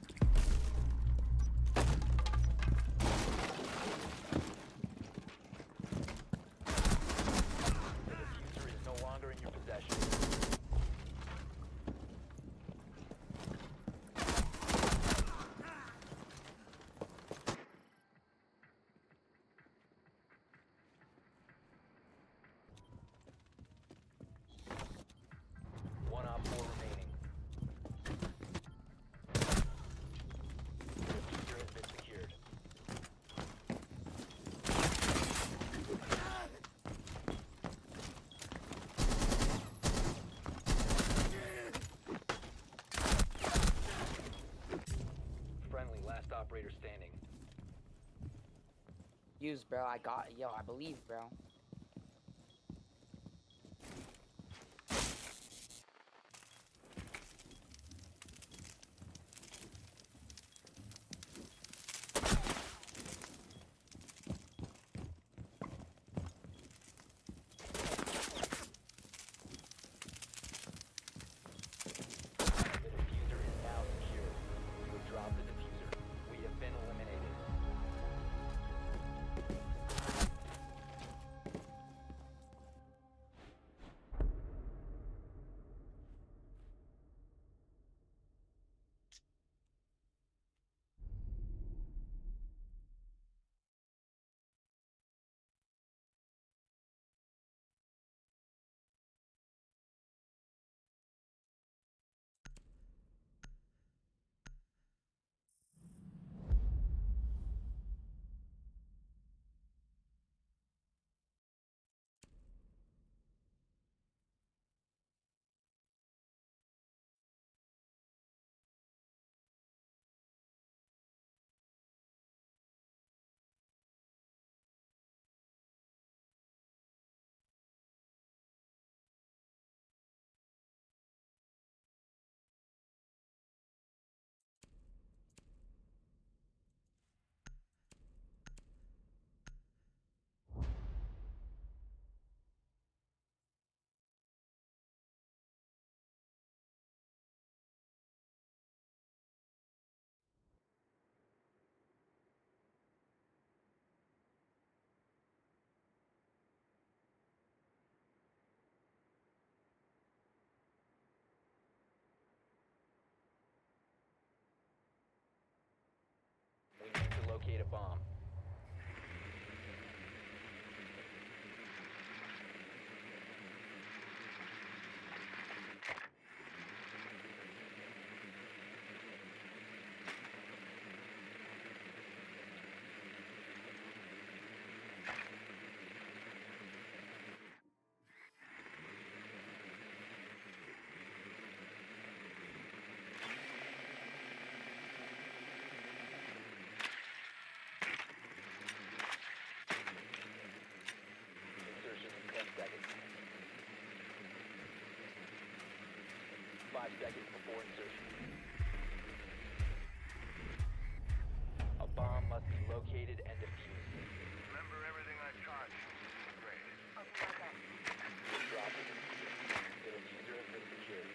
The diffuser is no longer in your possession. operator standing. Use, bro. I believe, bro. The diffuser is now secure. You have dropped the diffuser. We have been eliminated. We need to locate a bomb. Insertion in 10 seconds. 5 seconds before insertion. A bomb must be located and defused. Remember everything I taught you. Great. Drop the diffuser. The diffuser has been secured.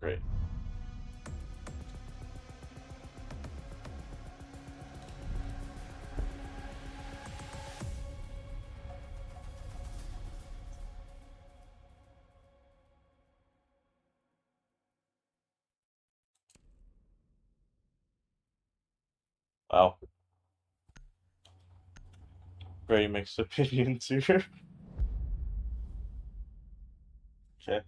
Great. Wow. Very mixed opinions here. Okay.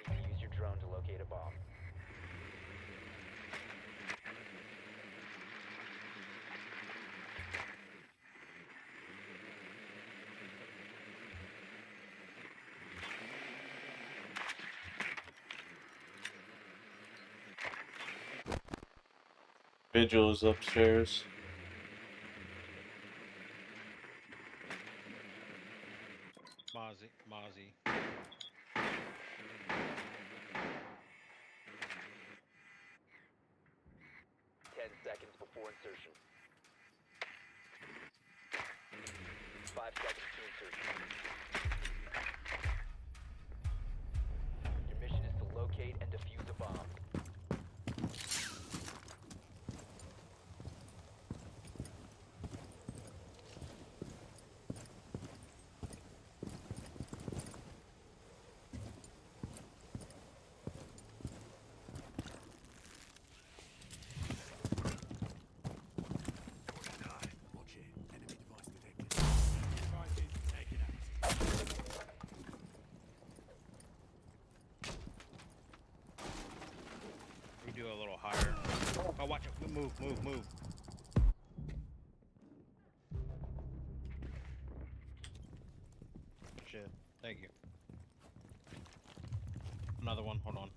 Need to use your drone to locate a bomb. Vigil is upstairs. Mozzie. 10 seconds before insertion. 5 seconds to insertion. Your mission is to locate and defuse a bomb. We do a little higher. Oh, watch it. Move. Shit. Thank you. Another one. Hold on.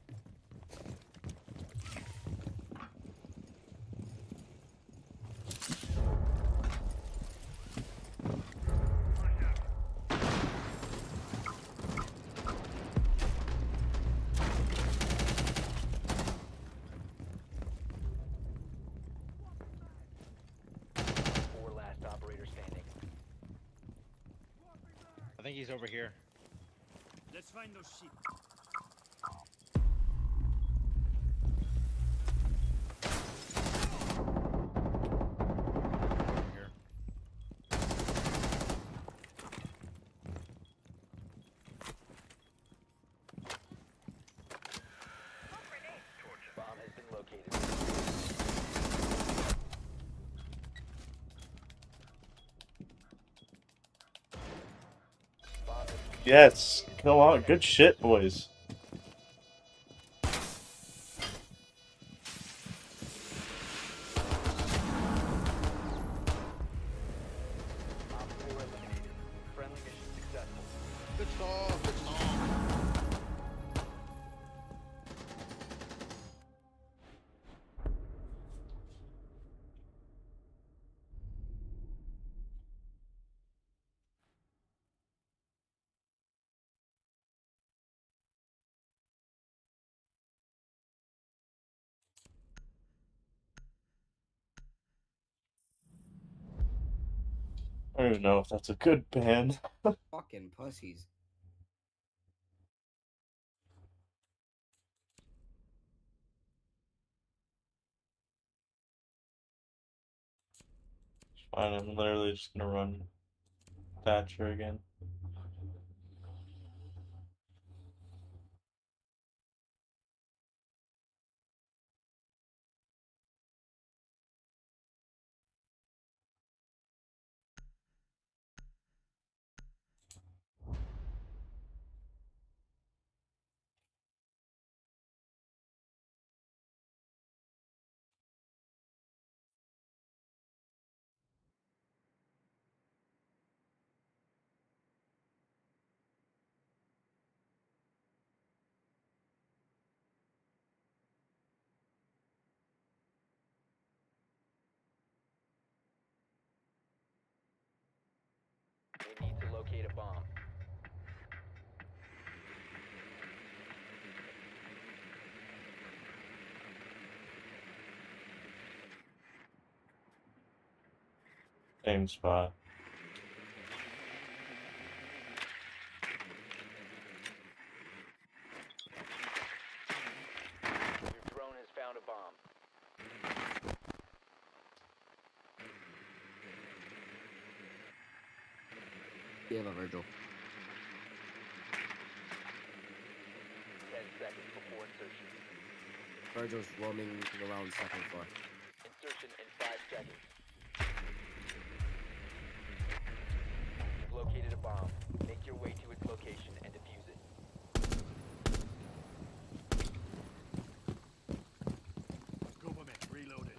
Four last operator standing. I think he's over here. Let's find those sheep. Here. Bomb has been located. Bomb has been Yes. Come on. Good shit, boys. Op 4 eliminated. Friendly mission successful. Good stuff. I don't even know if that's a good ban. Fucking pussies. Fine, I'm literally just gonna run Thatcher again. locate a bomb. Same spot. Your drone has found a bomb. Yeah, Virgil. 10 seconds before insertion. Virgil's roaming around second floor. Insertion in 5 seconds. You've located a bomb. Make your way to its location and defuse it. Government reloaded.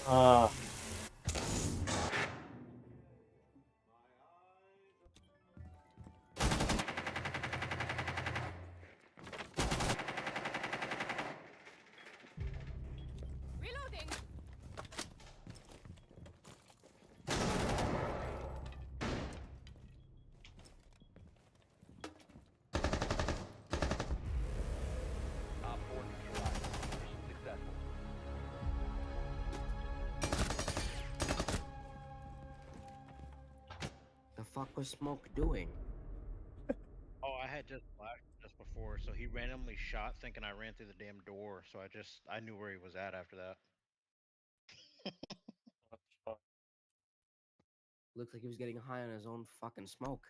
Ah. Reloading. Op 4 neutralized. Mission successful. The fuck was Smoke doing? Oh, I had just flashed just before, so he randomly shot thinking I ran through the damn door, so I knew where he was at after that. Looks like he was getting high on his own fucking smoke.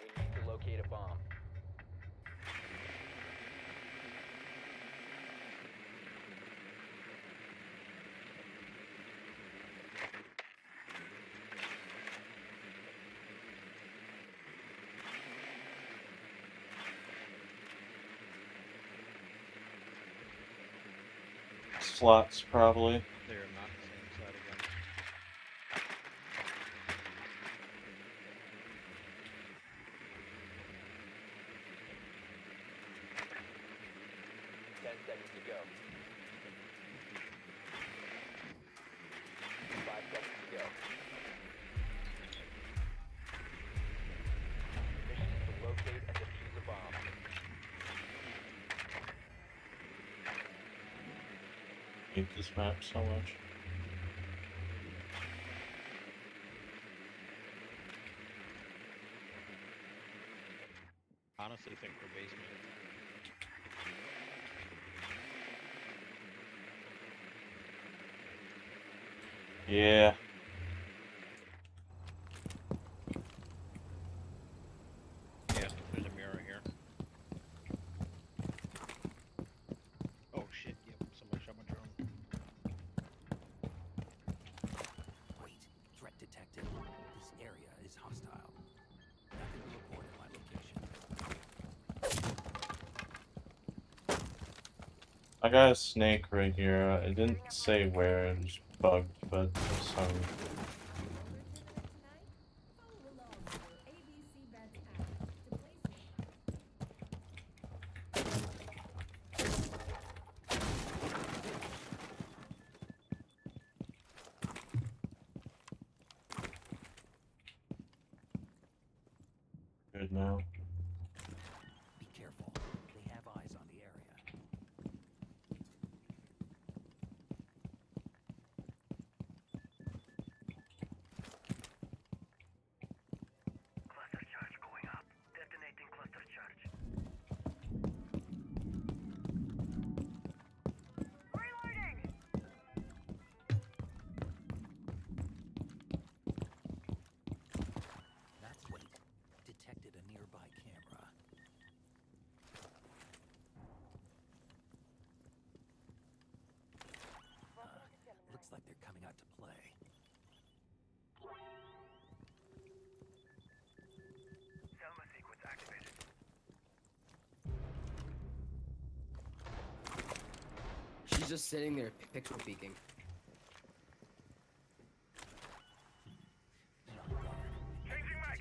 We need to locate a bomb. Slots, probably. They are not the same side again. 10 seconds to go. 5 seconds to go. Mission is to locate and defuse a bomb. hate this map so much. Honestly, think for basement. Yeah. Yeah, there's a mirror here. Oh shit! Yep, somebody shot my drone. Wait, threat detected. This area is hostile. Nothing to report at my location. I got a snake right here. It didn't say where, it was bugged, but there's some. Good now. Be careful. They have eyes on the area. Cluster charge going up. Detonating cluster charge. Reloading! That's wait. Detected a nearby camera. Looks like they're coming out to play. Selma sequence activated. She's just sitting there, pixel peeking. Changing mag!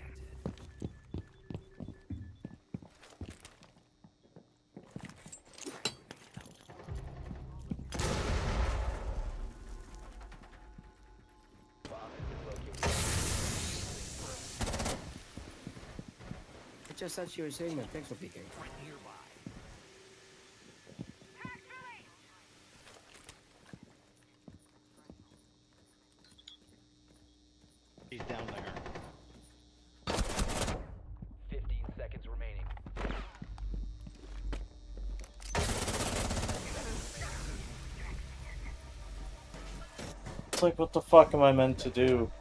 Bomb has been located. It just said she was sitting there, pixel peeking. Nearby. He's down there. 15 seconds remaining. It's like, what the fuck am I meant to do?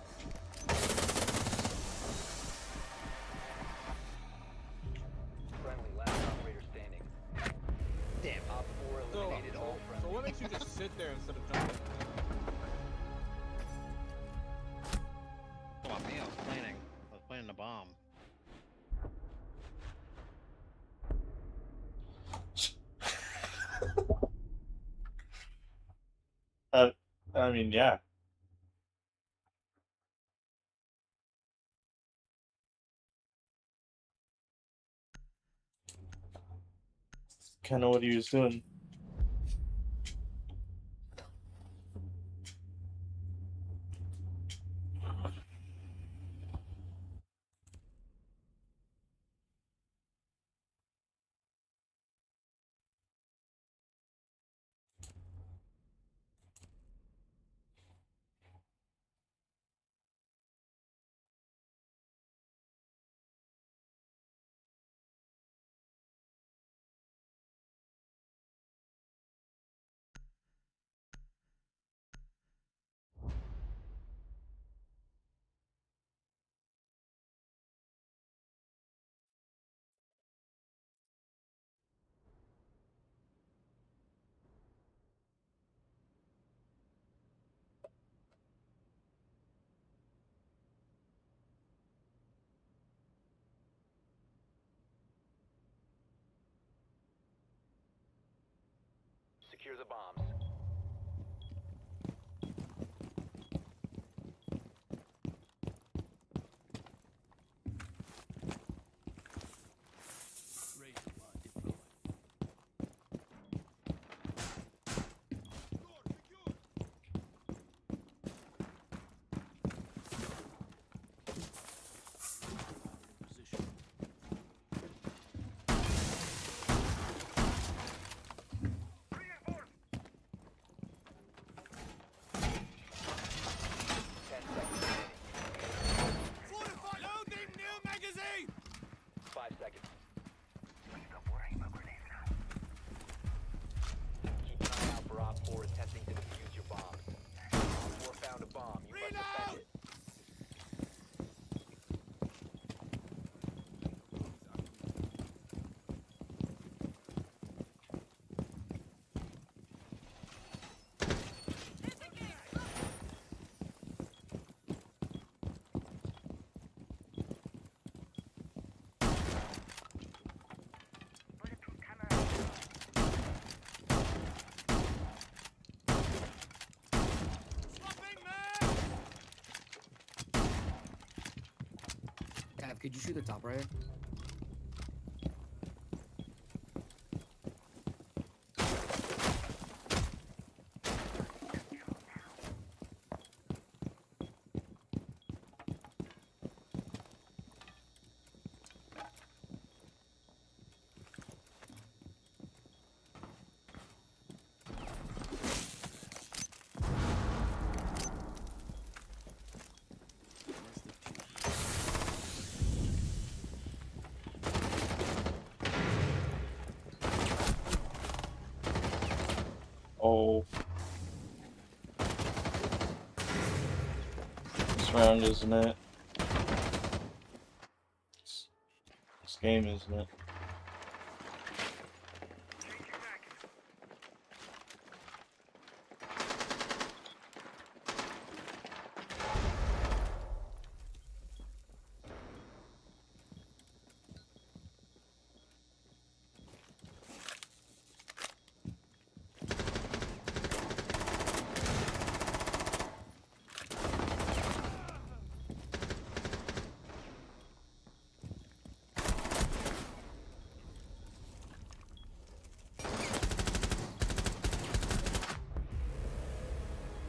Friendly, last operator standing. Damn. Op 4 eliminated all So friendly. what makes you just sit there instead of jumping? Come on, me. I was planning the bomb. I mean, yeah. Kind of what he was doing. Secure the bombs. Could you shoot the top right? Oh. This round, isn't it? This game, isn't it?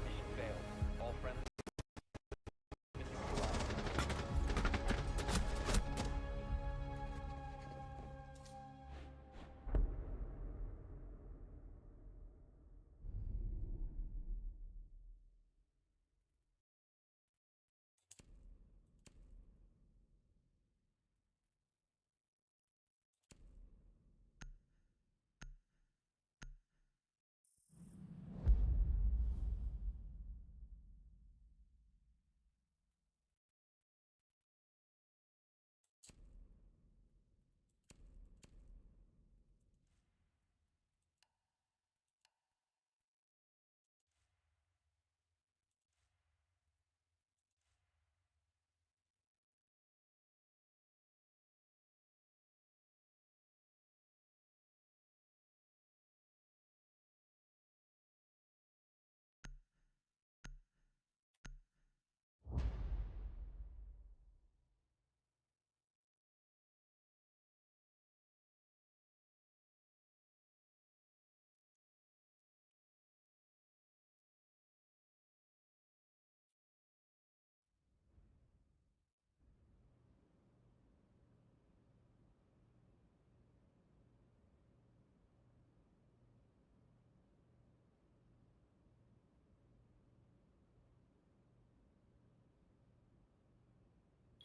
Mission failed. All friendly.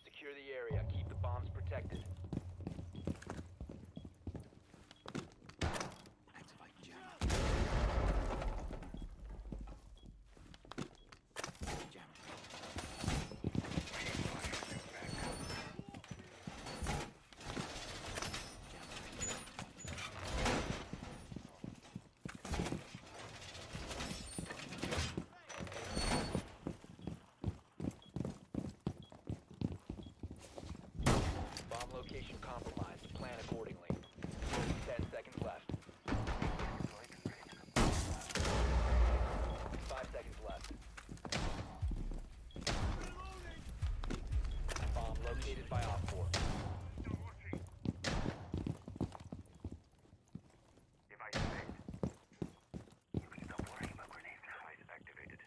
Secure the area. Keep the bombs protected. Bomb location compromised. Plan accordingly. 10 seconds left. 5 seconds left. Bomb located by Op 4. Device saved. You can stop worrying about grenades. Device activated.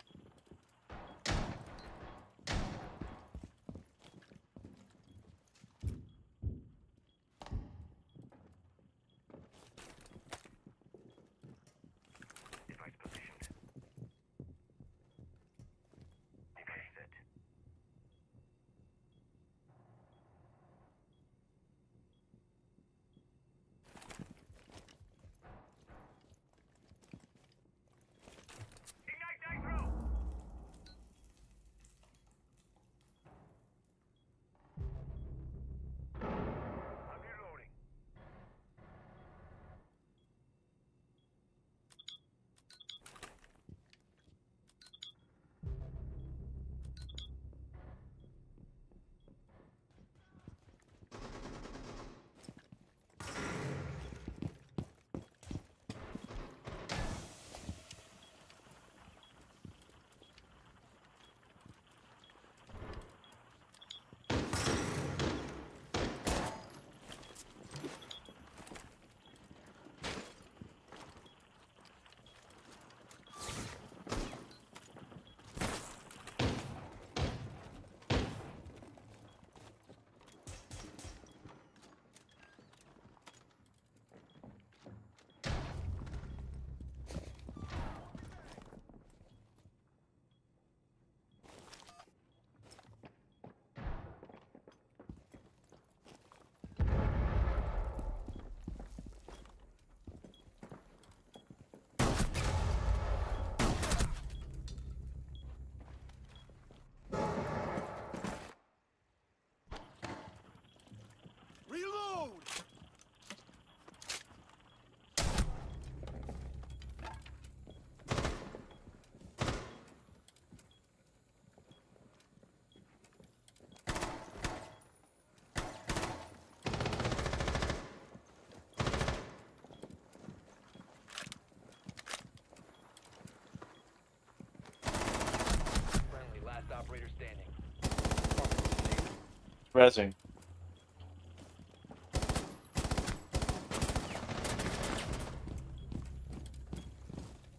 Resing.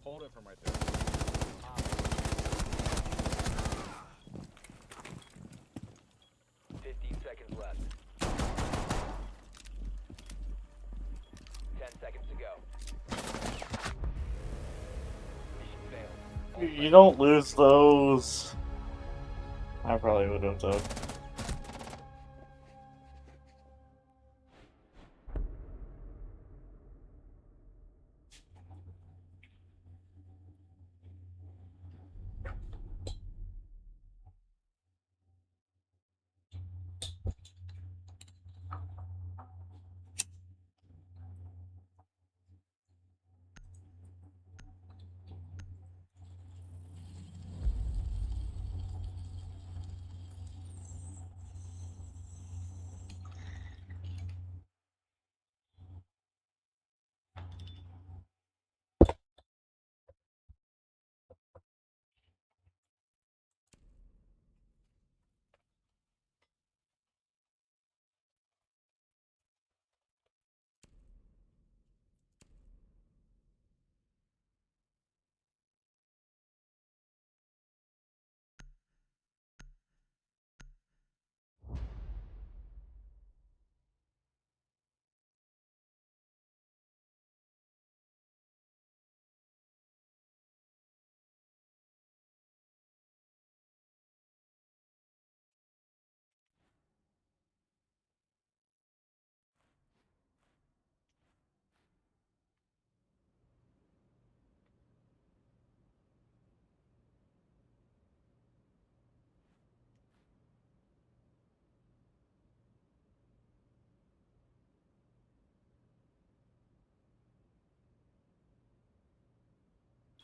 Hold it from right there. 15 seconds left. 10 seconds to go. Mission failed. You don't lose those. I probably would have though.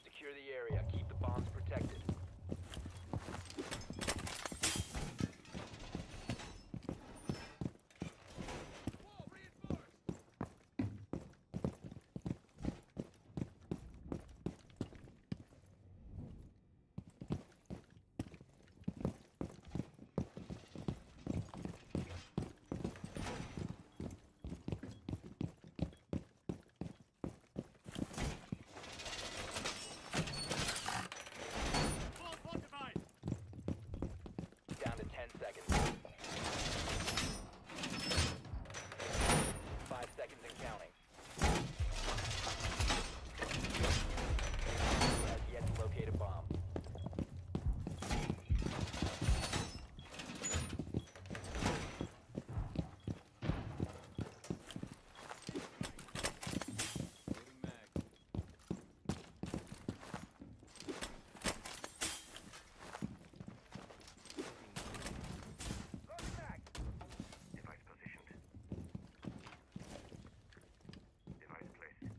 Secure the area. Keep the bombs protected. Down to 10 seconds. 5 seconds and counting. Has yet to locate a bomb. Device positioned. Device placed.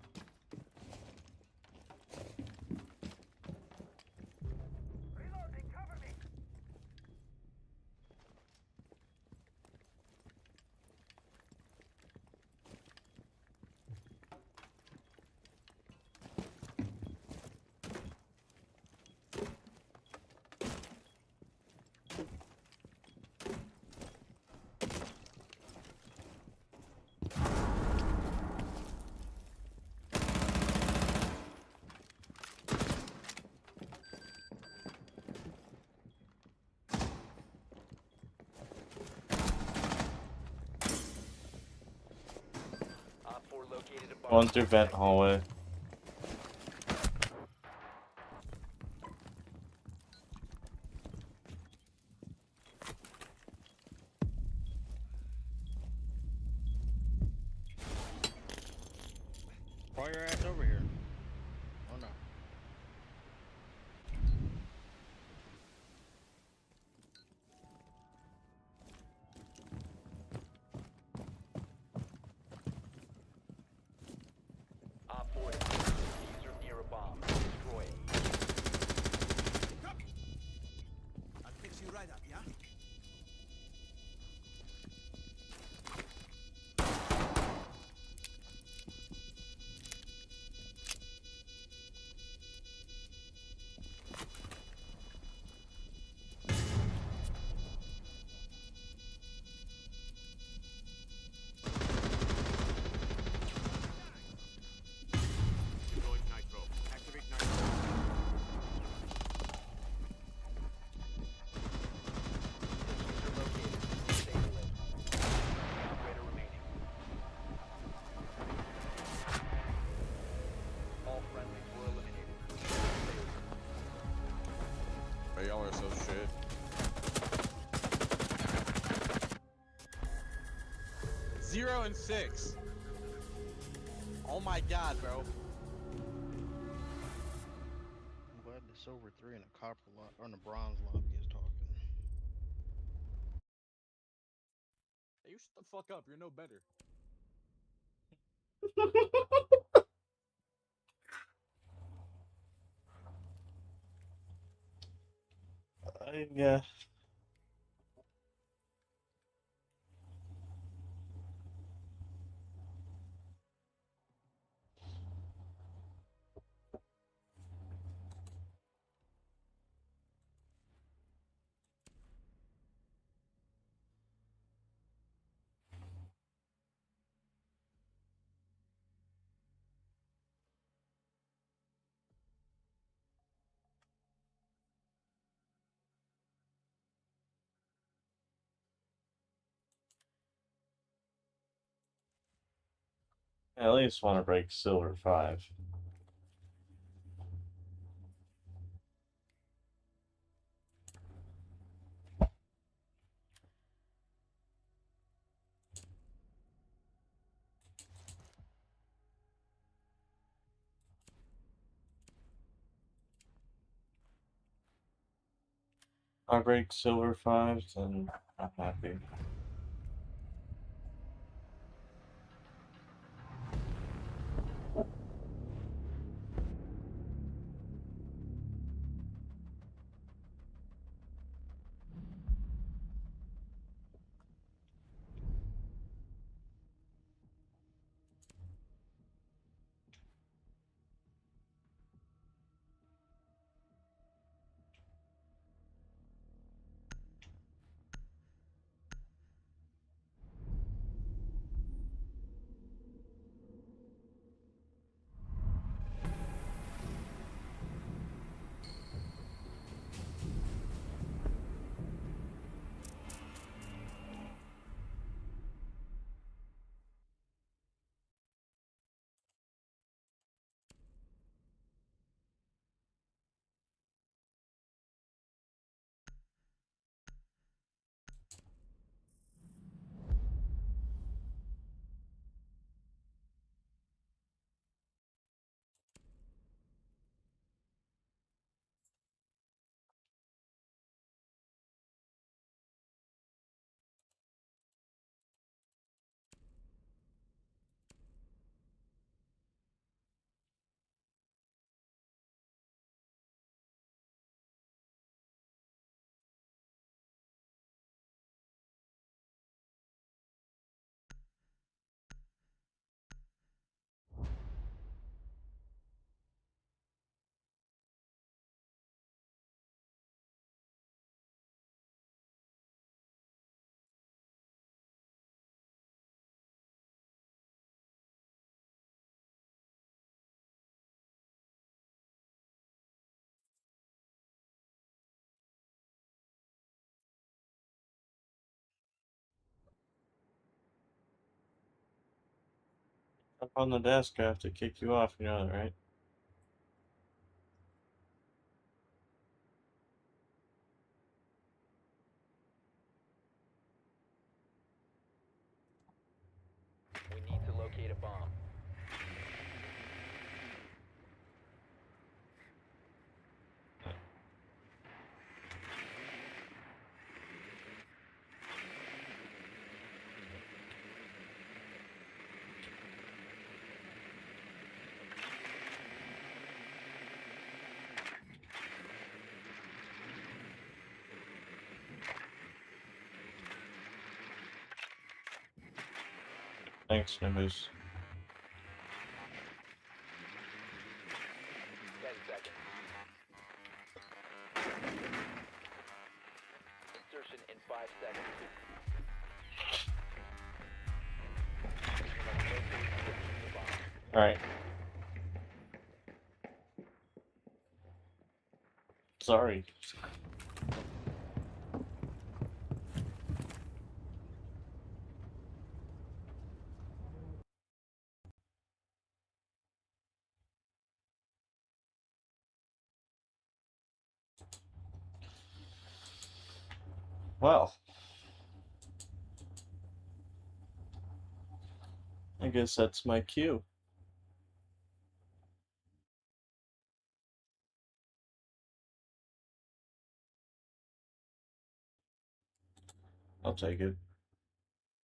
Reloading, cover me! Op 4 located a bomb. Going through vent hallway. Crawl your ass over here. Oh no. Op 4 y'all are so shit. Zero and 6. Oh my god, bro. I'm glad the silver 3 and the copper or the bronze lobby is talking. Hey, you shut the fuck up. You're no better. Yeah. I at least want to break silver 5. I break silver 5, then I'm happy. Up on the desk, I have to kick you off, you know that, right? We need to locate a bomb. Thanks, Nimbus. 10 seconds. Insertion in 5 seconds. Alright. Sorry. Well, I guess that's my cue. I'll take it.